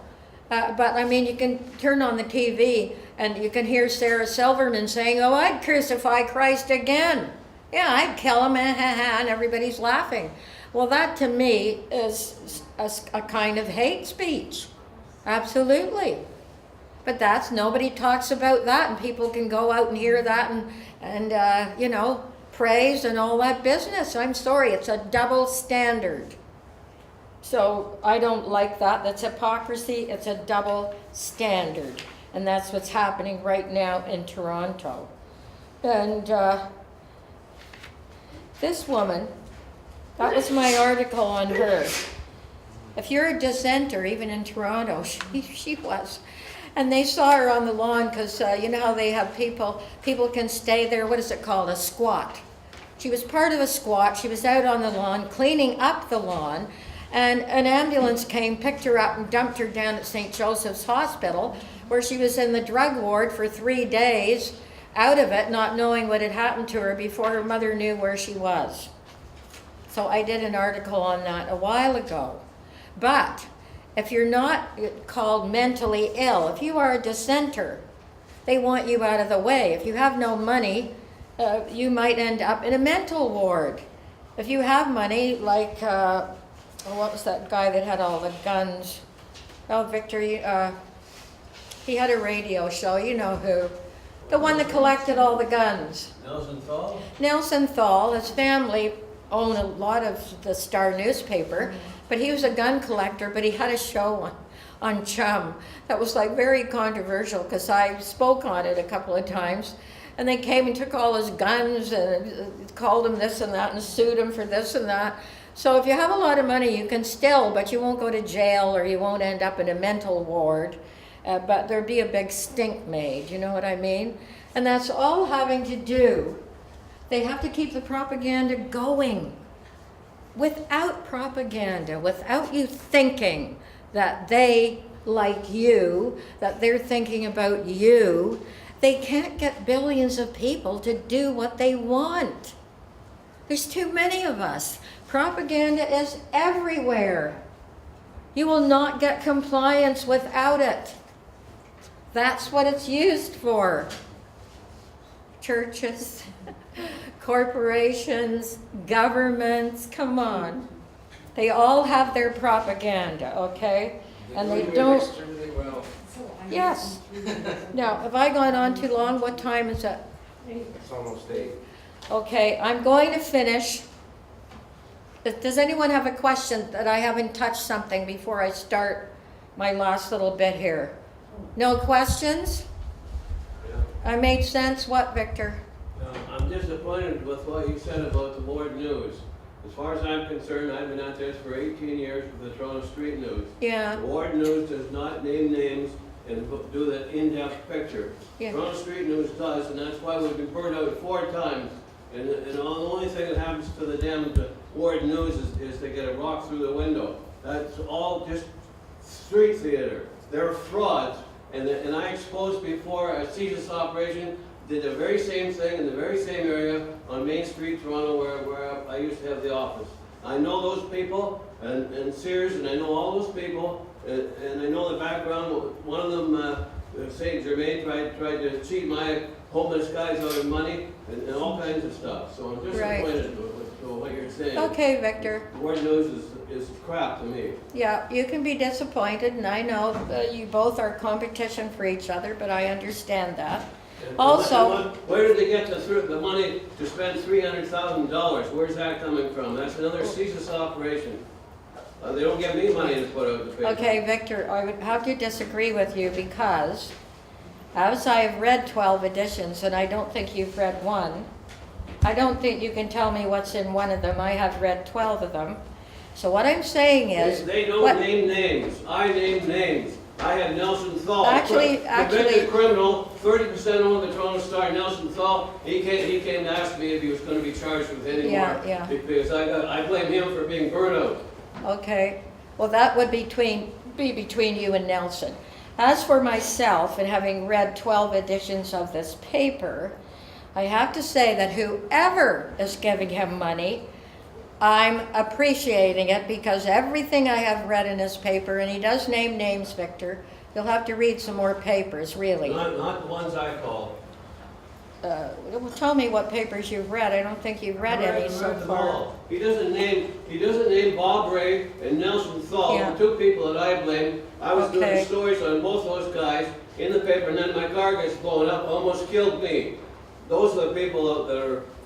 But I mean, you can turn on the TV and you can hear Sarah Silverman saying, oh, I'd crucify Christ again. Yeah, I'd kill him, and everybody's laughing. Well, that to me is a kind of hate speech. Absolutely. But nobody talks about that, and people can go out and hear that and you know, praise and all that business. I'm sorry, it's a double standard. So I don't like that. That's hypocrisy. It's a double standard. And that's what's happening right now in Toronto. And this woman, that was my article on her. If you're a dissenter, even in Toronto, she was. And they saw her on the lawn because you know how they have people can stay there, what is it called, a squat. She was part of a squat. She was out on the lawn cleaning up the lawn, and an ambulance came, picked her up and dumped her down at St. Joseph's Hospital, where she was in the drug ward for 3 days, out of it, not knowing what had happened to her before her mother knew where she was. So I did an article on that a while ago. But if you're not called mentally ill, if you are a dissenter, they want you out of the way. If you have no money, you might end up in a mental ward. If you have money, like oh, what was that guy that had all the guns? Oh, Victor, he had a radio show, you know who. The one that collected all the guns. Nelson Thal? Nelson Thal, his family owned a lot of the Star newspaper, but he was a gun collector, but he had a show on Chum that was like very controversial because I spoke on it a couple of times. And they came and took all his guns and called him this and that and sued him for this and that. So if you have a lot of money, you can still, but you won't go to jail or you won't end up in a mental ward. But there'd be a big stink made, you know what I mean? And that's all having to do. They have to keep the propaganda going. Without propaganda, without you thinking that they like you, that they're thinking about you, they can't get billions of people to do what they want. There's too many of us. Propaganda is everywhere. You will not get compliance without it. That's what it's used for. Churches, corporations, governments, come on. They all have their propaganda, okay? And they do it don't. extremely well. Yes. Now, have I gone on too long? What time is it? It's almost 8. Okay, I'm going to finish. Does anyone have a question that I haven't touched something before I start my last little bit here? No questions? I made sense? What, Victor? I'm disappointed with what you said about the Ward News. As far as I'm concerned, I've been at this for 18 years with the Toronto Street News. Yeah. The Ward News does not name names and do the in-depth picture. Yeah. Toronto Street News does, and that's why we've been burned out 4 times. And the only thing that happens to the damn Ward News is they get a rock through the window. That's all just street theater. They're frauds. And I exposed before a CSIS operation, did the very same thing in the very same area on Main Street, Toronto, where I used to have the office. I know those people, and Sears, and I know all those people, and I know the background. One of them, St. Germain, tried to cheat my homeless guys out of money, and all kinds of stuff. So I'm disappointed with what you're saying. Okay, Victor. The Word News is crap to me. Yeah, you can be disappointed, and I know you both are competition for each other, but I understand that. Also, where did they get the money to spend $300,000? Where's that coming from? That's another CSIS operation. They don't give me money to put out the paper. okay, Victor, I would have to disagree with you because as I have read 12 editions, and I don't think you've read one, I don't think you can tell me what's in one of them. I have read 12 of them. So what I'm saying is... They don't name names. I name names. I had Nelson Thal, convicted criminal, 30% owned the Toronto Star. Nelson Thal, he came to ask me if he was going to be charged with any more. Yeah. Because I blame him for being burned out. Okay, well that would be between you and Nelson. As for myself, and having read 12 editions of this paper, I have to say that whoever is giving him money, I'm appreciating it because everything I have read in this paper, and he does name names, Victor, you'll have to read some more papers, really. Not the ones I call. Well, tell me what papers you've read. I don't think you've read any so far. He doesn't name Bob Ray and Nelson Thal, Yeah. the 2 people that I blame. I was doing stories on both those guys in the paper, and then my car gets blown up, almost killed me. Those are the people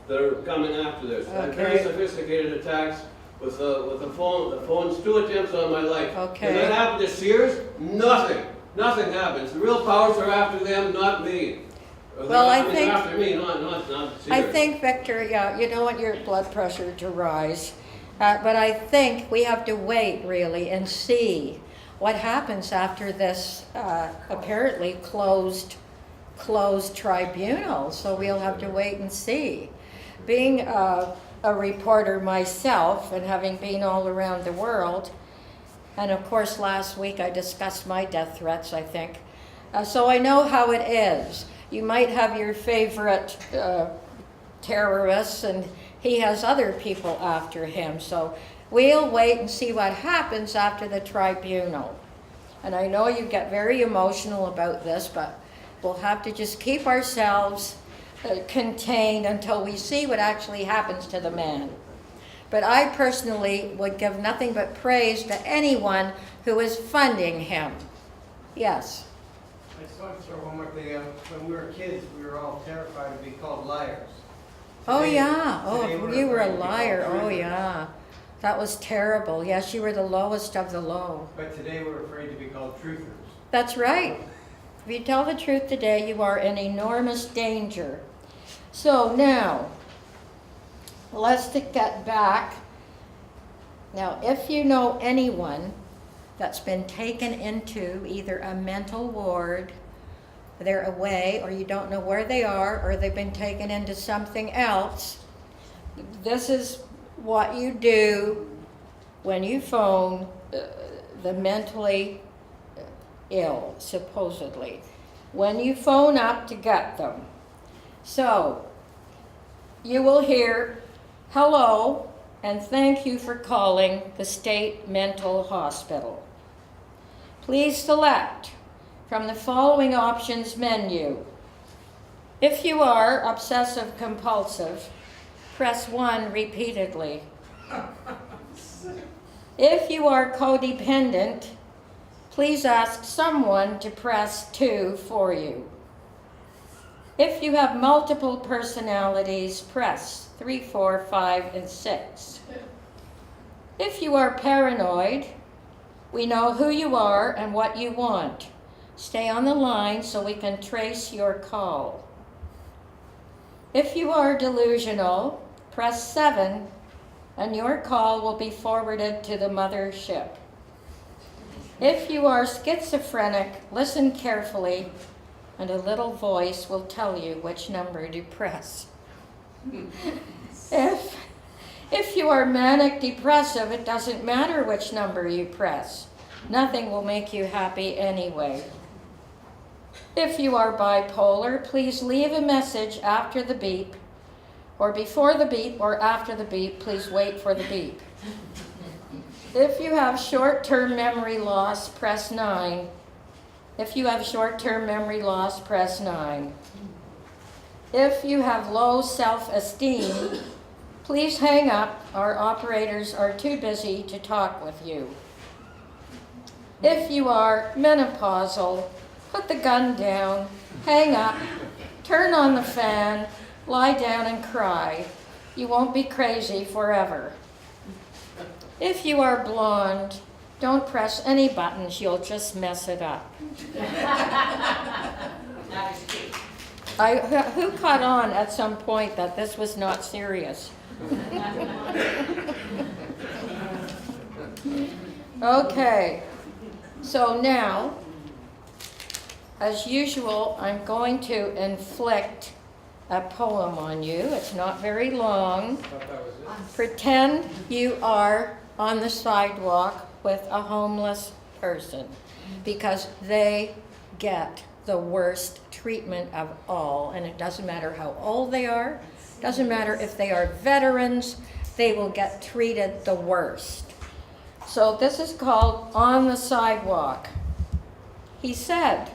that are coming after this. Very sophisticated attacks with the phone's 2 attempts on my life. Okay. Does that happen to Sears? Nothing. Nothing happens. The real powers are after them, not me. Well, I think... after me, not Sears. I think, Victor, yeah, you don't want your blood pressure to rise. But I think we have to wait, really, and see what happens after this apparently closed tribunal. So we'll have to wait and see. Being a reporter myself and having been all around the world, and of course last week I discussed my death threats, I think. So I know how it is. You might have your favorite terrorists, and he has other people after him. So we'll wait and see what happens after the tribunal. And I know you get very emotional about this, but we'll have to just keep ourselves contained until we see what actually happens to the man. but I personally would give nothing but praise to anyone who is funding him. Yes. I just want to throw one more thing out. When we were kids, we were all terrified of being called liars. Oh, Today- yeah. today Oh, we're you were a afraid to be called liar. Oh, truthers. yeah. That was terrible. Yes, you were the lowest of the low. But today we're afraid to be called truthers. That's right. If you tell the truth today, you are in enormous danger. So now, let's get back. Now, if you know anyone that's been taken into either a mental ward, they're away, or you don't know where they are, or they've been taken into something else, this is what you do when you phone the mentally ill, supposedly. When you phone up to get them. So, you will hear, hello, and thank you for calling the State Mental Hospital. Please select from the following options menu. If you are obsessive compulsive, press 1 repeatedly. If you are codependent, please ask someone to press 2 for you. If you have multiple personalities, press 3, 4, 5, and 6. If you are paranoid, we know who you are and what you want. Stay on the line so we can trace your call. If you are delusional, press 7 and your call will be forwarded to the mothership. If you are schizophrenic, listen carefully and a little voice will tell you which number to press. If you are manic depressive, it doesn't matter which number you press. Nothing will make you happy anyway. If you are bipolar, please leave a message after the beep, or before the beep, or after the beep. Please wait for the beep. If you have short-term memory loss, press 9. If you have short-term memory loss, press 9. If you have low self-esteem, please hang up. Our operators are too busy to talk with you. If you are menopausal, put the gun down, hang up, turn on the fan, lie down and cry. You won't be crazy forever. If you are blonde, don't press any buttons, you'll just mess it up. Who caught on at some point that this was not serious? Okay, so now, as usual, I'm going to inflict a poem on you. It's not very long. Pretend you are on the sidewalk with a homeless person, because they get the worst treatment of all, and it doesn't matter how old they are, doesn't matter if they are veterans, they will get treated the worst. So this is called On the Sidewalk. He said,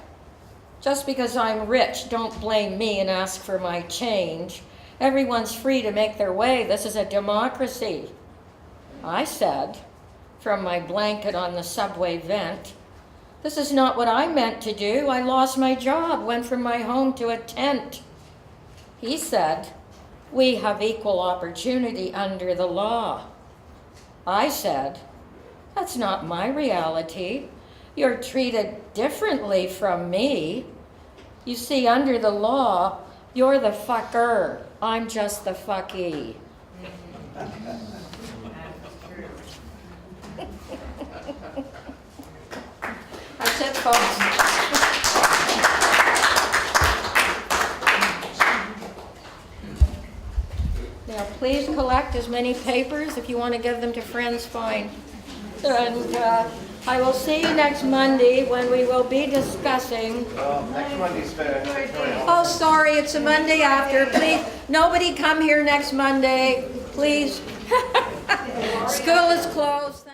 just because I'm rich, don't blame me and ask for my change. Everyone's free to make their way. This is a democracy. I said, from my blanket on the subway vent, this is not what I meant to do. I lost my job, went from my home to a tent. He said, we have equal opportunity under the law. I said, that's not my reality. You're treated differently from me. You see, under the law, you're the fucker. I'm just the fucky. That's it, folks. Now, please collect as many papers. If you want to give them to friends, fine. And I will see you next Monday when we will be discussing. Next Monday's better. Oh, sorry, it's the Monday after. Please, nobody come here next Monday, please. School is closed.